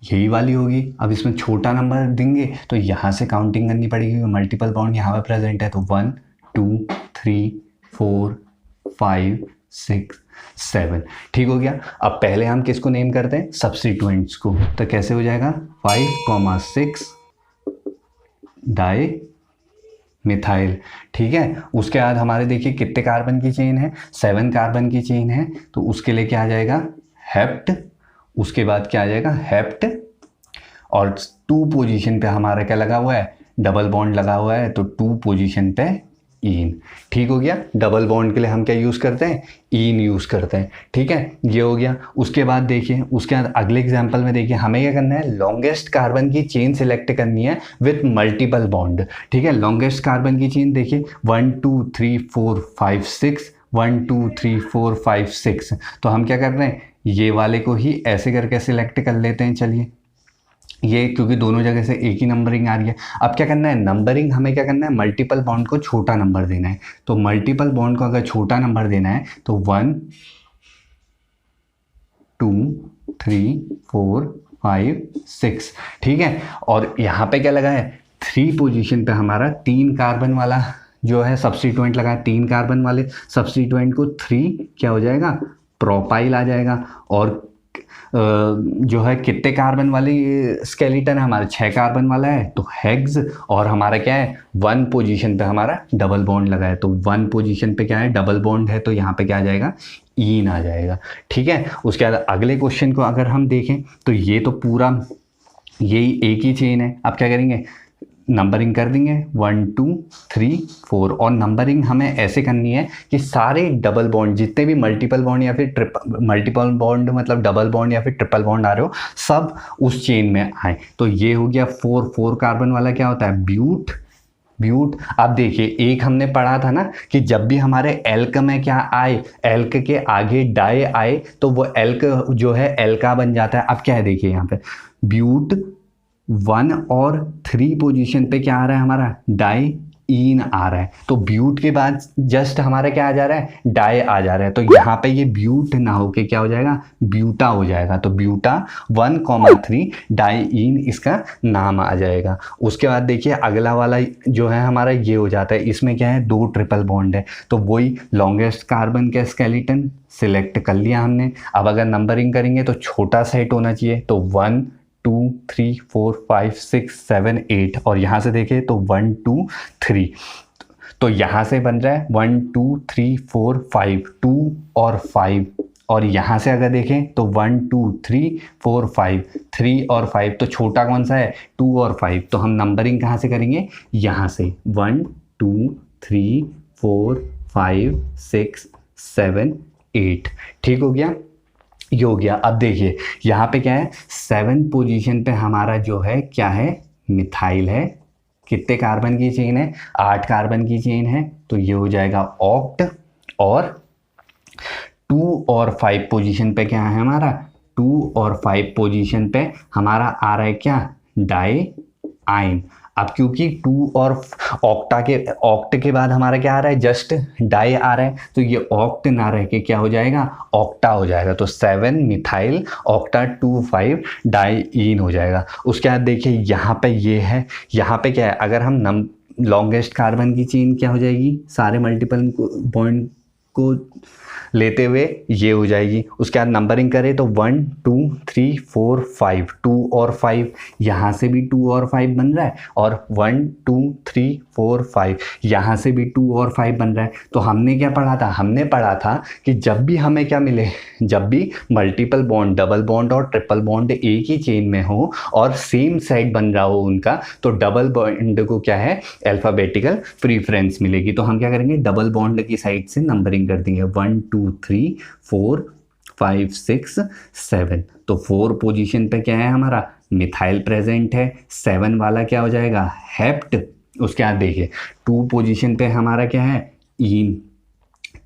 यही वाली होगी। अब इसमें छोटा नंबर देंगे तो यहाँ से काउंटिंग करनी पड़ेगी, मल्टीपल बॉन्ड यहाँ पर प्रेजेंट है, तो 1 2 3 4 5 6 7। ठीक हो गया। अब पहले हम किसको नेम करते हैं, सब्स्टिट्यूएंट्स को। तो कैसे हो जाएगा, 5,6 डाई मिथाइल। ठीक है, उसके बाद हमारे देखिए कितने कार्बन की चेन है, 7 कार्बन की चेन है, तो उसके लिए क्या आ जाएगा, हेप्ट। उसके बाद क्या आ जाएगा, हेप्ट, और 2 पोजीशन पे हमारा क्या लगा हुआ है, डबल बॉन्ड लगा हुआ है, तो 2 पोजीशन पे ईन। ठीक हो गया, डबल बॉन्ड के लिए हम क्या यूज़ करते हैं, ईन यूज़ करते हैं। ठीक है, ये हो गया। उसके बाद देखिए, उसके बाद अगले एग्जांपल में देखिए, हमें क्या करना है, लॉन्गेस्ट कार्बन की चेन सिलेक्ट करनी है विथ मल्टीपल बॉन्ड। ठीक है, लॉन्गेस्ट कार्बन की चेन देखिए 1 2 3 4 5 6, 1 2 3 4 5 6। तो हम क्या कर रहे हैं, ये वाले को ही ऐसे करके सिलेक्ट कर लेते हैं। चलिए, ये क्योंकि दोनों जगह से एक ही नंबरिंग आ रही है। अब क्या करना है, नंबरिंग हमें क्या करना है, मल्टीपल बॉन्ड को छोटा नंबर देना है। तो मल्टीपल बॉन्ड को अगर छोटा नंबर देना है तो 1 2 3 4 5 6। ठीक है, और यहाँ पे क्या लगा है, 3 पोजीशन पे हमारा 3 कार्बन वाला जो है सब्स्टिट्यूएंट लगा है। 3 कार्बन वाले सब्स्टिट्यूएंट को 3 क्या हो जाएगा, प्रोपाइल आ जाएगा। और जो है कितने कार्बन वाली स्केलेटन है हमारा, 6 कार्बन वाला है, तो हेक्स। और हमारा क्या है, 1 पोजीशन पे हमारा डबल बॉन्ड लगा है, तो 1 पोजीशन पे क्या है, डबल बॉन्ड है, तो यहाँ पे क्या आ जाएगा, ईन आ जाएगा। ठीक है, उसके बाद अगले क्वेश्चन को अगर हम देखें तो ये तो पूरा यही एक ही चेन है। अब क्या करेंगे, नंबरिंग कर देंगे 1 2 3 4, और नंबरिंग हमें ऐसे करनी है कि सारे डबल बॉन्ड, जितने भी मल्टीपल बॉन्ड या फिर मल्टीपल बॉन्ड मतलब डबल बॉन्ड या फिर ट्रिपल बॉन्ड आ रहे हो, सब उस चेन में आए। तो ये हो गया 4 कार्बन वाला क्या होता है, ब्यूट। अब देखिए, एक हमने पढ़ा था ना कि जब भी हमारे एल्क में क्या आए, एल्क के आगे डाई आए तो वो एल्क जो है एल्का बन जाता है। अब क्या है, देखिए यहाँ पे ब्यूट 1 और 3 पोजीशन पे क्या आ रहा है हमारा, डाई ईन आ रहा है। तो ब्यूट के बाद जस्ट हमारा क्या आ जा रहा है, डाई आ जा रहा है। तो यहाँ पे ये ब्यूट ना होके क्या हो जाएगा, ब्यूटा हो जाएगा। तो ब्यूटा 1,3 डाई ईन इसका नाम आ जाएगा। उसके बाद देखिए अगला वाला जो है हमारा ये हो जाता है, इसमें क्या है, 2 ट्रिपल बॉन्ड है, तो वही लॉन्गेस्ट कार्बन का स्केलेटन सिलेक्ट कर लिया हमने। अब अगर नंबरिंग करेंगे तो छोटा सेट होना चाहिए, तो 1 2 3 4 5 6 7 8, और यहाँ से देखें तो 1 2 3। तो यहाँ से बन रहा है 1 2 3 4 5, 2 और 5, और यहाँ से अगर देखें तो 1 2 3 4 5, 3 और 5, तो छोटा कौन सा है 2 और 5, तो हम नंबरिंग कहाँ से करेंगे, यहाँ से 1 2 3 4 5 6 7 8। ठीक हो गया, ये हो गया। अब देखिए यहाँ पे क्या है, 7 पोजीशन पे हमारा जो है क्या है, मिथाइल है। कितने कार्बन की चेन है, 8 कार्बन की चेन है, तो ये हो जाएगा ऑक्ट। और 2 और 5 पोजीशन पे क्या है हमारा, 2 और 5 पोजीशन पे हमारा आ रहा है क्या, डाई आइन। अब क्योंकि 2 और ऑक्ट के बाद हमारा क्या आ रहा है, जस्ट डाई आ रहा है, तो ये ऑक्ट ना रह के क्या हो जाएगा, ऑक्टा हो जाएगा। तो 7 मिथाइल ऑक्टा 2 5 डाईइन हो जाएगा। उसके बाद देखिए यहाँ पे ये है, यहाँ पे क्या है, अगर हम लॉन्गेस्ट कार्बन की चेन क्या हो जाएगी, सारे मल्टीपल बॉन्ड को लेते हुए ये हो जाएगी। उसके बाद नंबरिंग करें तो 1 2 3 4 5, 2 और 5, यहाँ से भी 2 और 5 बन रहा है, और 1 2 3 4 5, यहाँ से भी 2 और 5 बन रहा है। तो हमने क्या पढ़ा था, हमने पढ़ा था कि जब भी हमें क्या मिले, जब भी मल्टीपल बॉन्ड, डबल बॉन्ड और ट्रिपल बॉन्ड एक ही चेन में हो और सेम साइड बन रहा हो उनका, तो डबल बॉन्ड को क्या है, अल्फाबेटिकल प्रीफरेंस मिलेगी। तो हम क्या करेंगे, डबल बॉन्ड की साइड से नंबरिंग कर देंगे 1 2 3 4 5 6 7। तो 4 पोजीशन पे क्या है हमारा, मिथाइल प्रेजेंट है। 7 वाला क्या हो जाएगा, हेप्ट। उसके बाद देखिए 2 पोजीशन पे हमारा क्या है, ईन।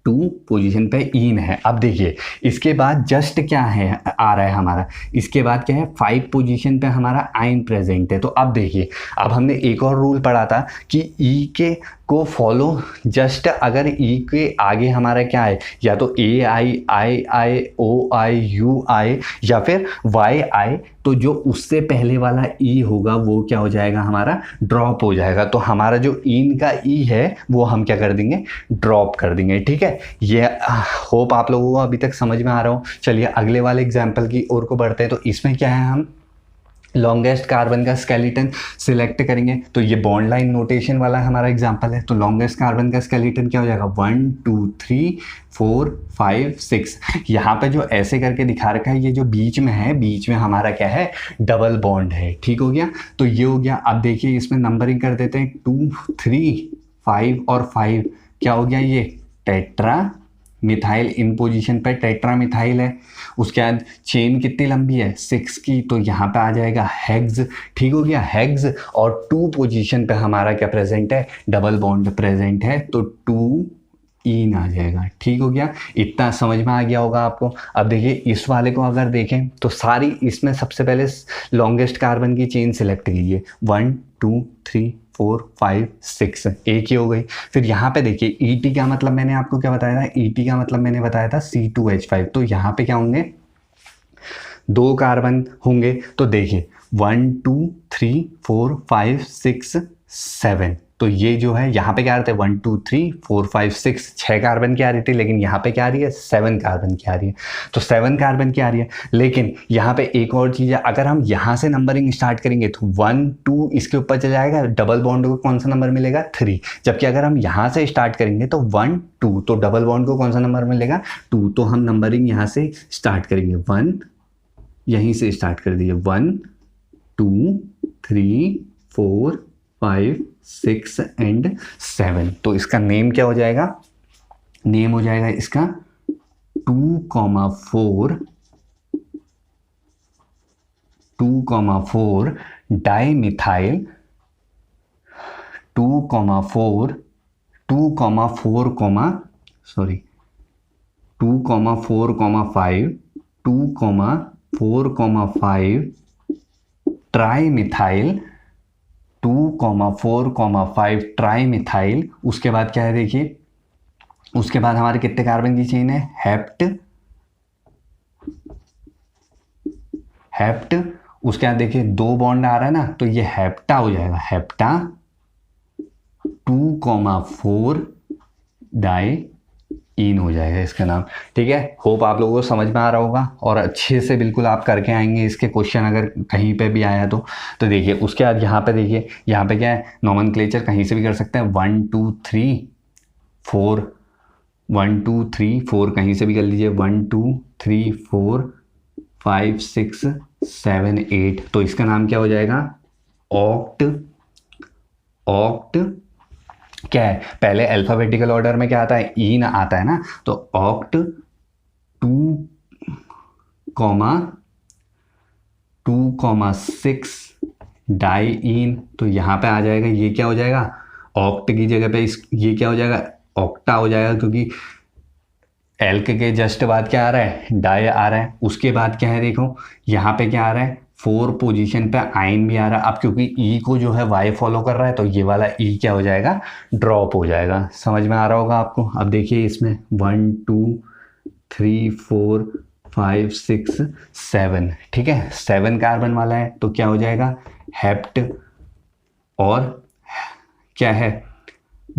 2 पोजीशन पे ईन है। अब देखिए इसके बाद जस्ट क्या है आ रहा है हमारा, इसके बाद क्या है, 5 पोजीशन पे हमारा आइन प्रेजेंट है। तो अब देखिए, अब हमने एक और रूल पढ़ा था कि ई के को फॉलो जस्ट, अगर ई के आगे हमारा क्या है, या तो ए आई आई आई ओ आई यू आई या फिर वाई आई, तो जो उससे पहले वाला ई होगा वो क्या हो जाएगा, हमारा ड्रॉप हो जाएगा। तो हमारा जो इन का ई है वो हम क्या कर देंगे, ड्रॉप कर देंगे। ठीक है, ये होप आप लोगों को अभी तक समझ में आ रहा हो। चलिए अगले वाले एग्जाम्पल की ओर को बढ़ते हैं। तो इसमें क्या है, हम लॉन्गेस्ट कार्बन का स्केलेटन सिलेक्ट करेंगे। तो ये बॉन्ड लाइन नोटेशन वाला हमारा एग्जांपल है। तो लॉन्गेस्ट कार्बन का स्केलेटन क्या हो जाएगा, 1 2 3 4 5 6। यहाँ पे जो ऐसे करके दिखा रखा है, ये जो बीच में है, बीच में हमारा क्या है, डबल बॉन्ड है। ठीक हो गया, तो ये हो गया। अब देखिए इसमें नंबरिंग कर देते हैं, 2 3 5 और 5 क्या हो गया, ये टेट्रा मिथाइल। इन पोजीशन पे टेट्रा मिथाइल है। उसके बाद चेन कितनी लंबी है, 6 की, तो यहाँ पे आ जाएगा हेक्स। ठीक हो गया, हेक्स। और 2 पोजीशन पे हमारा क्या प्रेजेंट है, डबल बॉन्ड प्रेजेंट है, तो 2 ईन आ जाएगा। ठीक हो गया, इतना समझ में आ गया होगा आपको। अब देखिए इस वाले को अगर देखें तो सारी इसमें सबसे पहले लॉन्गेस्ट कार्बन की चेन सिलेक्ट कीजिए, 1 2 3 4 5 6, एक ही हो गई। फिर यहाँ पे देखिए ET का मतलब मैंने आपको क्या बताया था, ET का मतलब मैंने बताया था C2H5। तो यहाँ पे क्या होंगे, 2 कार्बन होंगे। तो देखिए 1 2 3 4 5 6 7, तो ये जो है यहाँ पे क्या आ रहे थे, 1 2 3 4 5 6, 6 कार्बन की आ रही थी, लेकिन यहाँ पे क्या आ रही है, 7 कार्बन की आ रही है। तो 7 कार्बन की आ रही है। लेकिन यहाँ पे एक और चीज़ है, अगर हम यहाँ से नंबरिंग स्टार्ट करेंगे तो 1 2 इसके ऊपर चला जाएगा, डबल बॉन्ड को कौन सा नंबर मिलेगा, 3। जबकि अगर हम यहाँ से स्टार्ट करेंगे तो 1 2, तो डबल बॉन्ड को कौन सा नंबर मिलेगा, 2। तो हम नंबरिंग यहाँ से स्टार्ट करेंगे, 1 यहीं से स्टार्ट कर दीजिए, 1 2 3 4 5 6 एंड 7। तो इसका नेम क्या हो जाएगा, नेम हो जाएगा इसका 2,4 डाईमिथाइल 2,4 2,4,5 ट्राईमिथाइल 2,4,5 ट्राईमिथाइल। उसके बाद क्या है देखिए, उसके बाद हमारे कितने कार्बन की चेन है, हेप्ट। उसके बाद देखिए 2 बॉन्ड आ रहा है ना, तो ये हेप्टा हो जाएगा, हेप्टा 2,4 डाई ईन हो जाएगा इसका नाम। ठीक है, होप आप लोगों को समझ में आ रहा होगा और अच्छे से बिल्कुल आप करके आएंगे इसके क्वेश्चन अगर कहीं पे भी आया तो देखिए उसके बाद यहाँ पे देखिए, यहाँ पे क्या है, नॉमेनक्लेचर कहीं से भी कर सकते हैं, 1 2 3 4, 1 2 3 4 कहीं से भी कर लीजिए, 1 2 3 4 5 6 7 8। तो इसका नाम क्या हो जाएगा, ऑक्ट। ऑक्ट क्या है, पहले अल्फाबेटिकल ऑर्डर में क्या आता है, ईन आता है ना, तो ऑक्ट 2,6 डाई-ईन। तो यहाँ पे आ जाएगा, ये क्या हो जाएगा, ऑक्ट की जगह पे ये क्या हो जाएगा, ऑक्टा हो जाएगा, क्योंकि एल्क के जस्ट बाद क्या आ रहा है, डाई आ रहा है। उसके बाद क्या है, देखो यहाँ पे क्या आ रहा है, 4 पोजीशन पे आइन भी आ रहा है। अब क्योंकि ई को जो है वाई फॉलो कर रहा है तो ये वाला ई क्या हो जाएगा, ड्रॉप हो जाएगा। समझ में आ रहा होगा आपको। अब देखिए इसमें 1 2 3 4 5 6 7, ठीक है, 7 कार्बन वाला है तो क्या हो जाएगा, हेप्ट। और क्या है,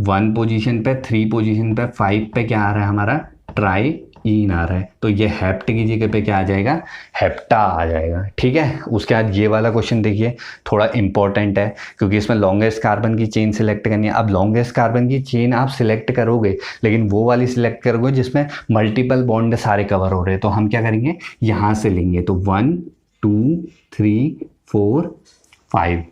1 पोजीशन पे, 3 पोजीशन पे, 5 पे क्या आ रहा है हमारा, ट्राई ईन आ रहा है। तो ये हेप्ट की जगह पे क्या आ जाएगा, हेप्टा आ जाएगा। ठीक है, उसके बाद ये वाला क्वेश्चन देखिए, थोड़ा इंपॉर्टेंट है क्योंकि इसमें लॉन्गेस्ट कार्बन की चेन सिलेक्ट करनी है। अब लॉन्गेस्ट कार्बन की चेन आप सिलेक्ट करोगे, लेकिन वो वाली सिलेक्ट करोगे जिसमें मल्टीपल बॉन्ड सारे कवर हो रहे हैं। तो हम क्या करेंगे, यहाँ से लेंगे। तो 1 2 3 4 5,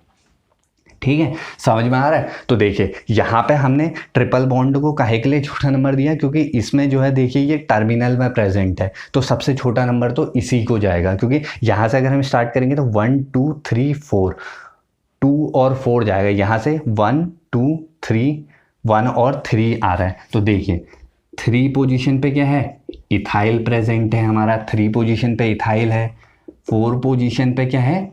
ठीक है, समझ में आ रहा है। तो देखिए यहाँ पे हमने ट्रिपल बॉन्ड को काहे के लिए छोटा नंबर दिया, क्योंकि इसमें जो है देखिए ये टर्मिनल में प्रेजेंट है, तो सबसे छोटा नंबर तो इसी को जाएगा। क्योंकि यहाँ से अगर हम स्टार्ट करेंगे तो 1 2 3 4, 2 और 4 जाएगा, यहाँ से 1 2 3, 1 और 3 आ रहा है। तो देखिए 3 पोजीशन पे क्या है, इथाइल प्रेजेंट है हमारा, 3 पोजीशन पे इथाइल है, 4 पोजीशन पे क्या है,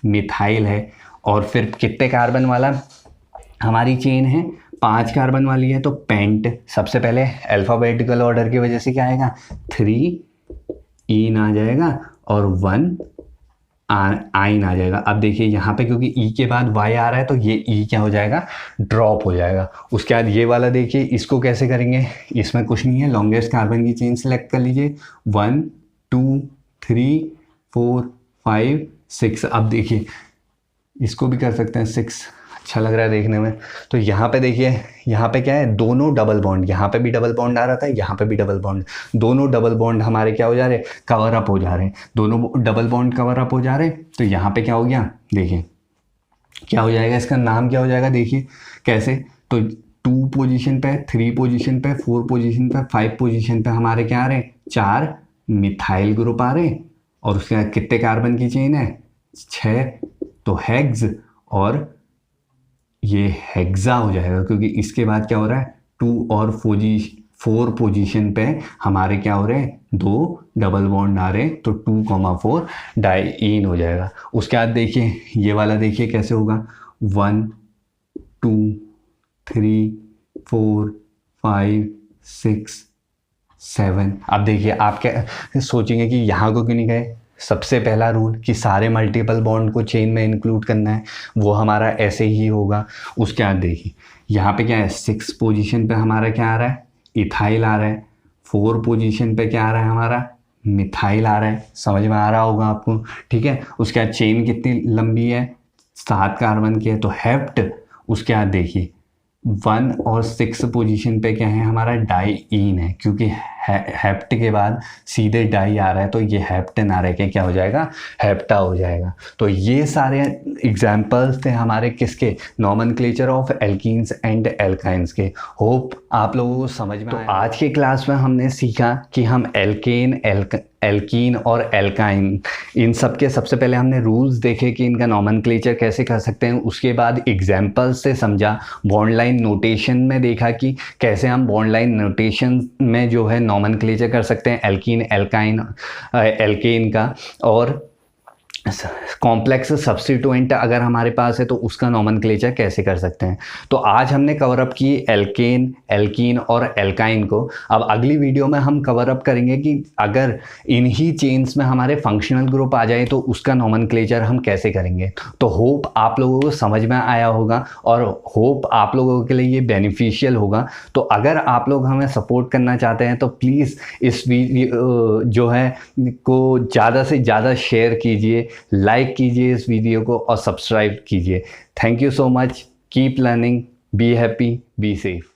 मिथाइल है। और फिर कितने कार्बन वाला हमारी चेन है, 5 कार्बन वाली है। तो पेंट, सबसे पहले अल्फाबेटिकल ऑर्डर की वजह से क्या आएगा, 3 ईन आ जाएगा और 1 आइन आ जाएगा। अब देखिए यहाँ पे क्योंकि ई के बाद वाई आ रहा है तो ये ई क्या हो जाएगा, ड्रॉप हो जाएगा। उसके बाद ये वाला देखिए, इसको कैसे करेंगे, इसमें कुछ नहीं है, लॉन्गेस्ट कार्बन की चेन सेलेक्ट कर लीजिए, 1 2 3 4 5 6। अब देखिए इसको भी कर सकते हैं 6, अच्छा लग रहा है देखने में। तो यहाँ पे देखिए, यहाँ पे क्या है, दोनों डबल बॉन्ड, यहाँ पे भी डबल बॉन्ड आ रहा था, यहाँ पे भी डबल बॉन्ड, दोनों डबल बॉन्ड हमारे क्या हो जा रहे, कवर अप हो जा रहे हैं, दोनों डबल बॉन्ड कवर अप हो जा रहे हैं। तो यहाँ पे क्या हो गया, देखिए क्या हो जाएगा, इसका नाम क्या हो जाएगा, देखिए कैसे। तो 2 पोजीशन पे, 3 पोजीशन पे, 4 पोजीशन पे, 5 पोजीशन पे हमारे क्या आ रहे हैं, 4 मिथाइल ग्रुप आ रहे हैं। और उसके बाद कितने कार्बन की चेन है, 6, तो हेक्स, और ये हेक्सा हो जाएगा, क्योंकि इसके बाद क्या हो रहा है, 2 और 4 पोजीशन पे हमारे क्या हो रहे हैं, 2 डबल बॉन्ड आ रहे हैं। तो 2,4 डाई-ईन हो जाएगा। उसके बाद देखिए ये वाला देखिए कैसे होगा, 1 2 3 4 5 6 7। अब देखिए आप क्या सोचेंगे कि यहाँ को क्यों नहीं गए। सबसे पहला रूल कि सारे मल्टीपल बॉन्ड को चेन में इंक्लूड करना है, वो हमारा ऐसे ही होगा। उसके बाद देखिए यहाँ पे क्या है, 6 पोजीशन पे हमारा क्या आ रहा है, इथाइल आ रहा है। 4 पोजीशन पे क्या आ रहा है हमारा, मिथाइल आ रहा है। समझ में आ रहा होगा आपको, ठीक है। उसके बाद चेन कितनी लंबी है, 7 कार्बन की है, तो हेप्ट। उसके बाद देखिए 1 और 6 पोजीशन पे क्या है हमारा, डाई-ईन है, क्योंकि हेप्ट के बाद सीधे डाई आ रहा है तो ये हेप्टेन आ रहा है, क्या हो जाएगा, हेप्टा हो जाएगा। तो ये सारे एग्जाम्पल्स थे हमारे किसके, nomenclature of alkenes and alkynes के। होप आप लोगों को समझ में आया। तो आज के क्लास में हमने सीखा कि हम एल्केन, एल्कीन और एल्काइन, इन सब के सबसे पहले हमने रूल्स देखे कि इनका नॉमेनक्लेचर कैसे कर सकते हैं। उसके बाद एग्जाम्पल्स से समझा, बॉन्ड लाइन नोटेशन में देखा कि कैसे हम बॉन्ड लाइन नोटेशन में जो है नॉमेनक्लेचर कर सकते हैं एल्कीन, एल्काइन, एल्केन का। और कॉम्प्लेक्स सब्स्टिट्यूएंट अगर हमारे पास है तो उसका नोमेनक्लेचर कैसे कर सकते हैं। तो आज हमने कवर अप की एल्केन, एल्कीन और एल्काइन को। अब अगली वीडियो में हम कवर अप करेंगे कि अगर इन्हीं चेन्स में हमारे फंक्शनल ग्रुप आ जाए तो उसका नोमेनक्लेचर हम कैसे करेंगे। तो होप आप लोगों को समझ में आया होगा और होप आप लोगों के लिए ये बेनिफिशियल होगा। तो अगर आप लोग हमें सपोर्ट करना चाहते हैं तो प्लीज़ इस वीडियो जो है को ज़्यादा से ज़्यादा शेयर कीजिए, लाइक कीजिए इस वीडियो को और सब्सक्राइब कीजिए। Thank you so much. Keep learning, be happy, be safe.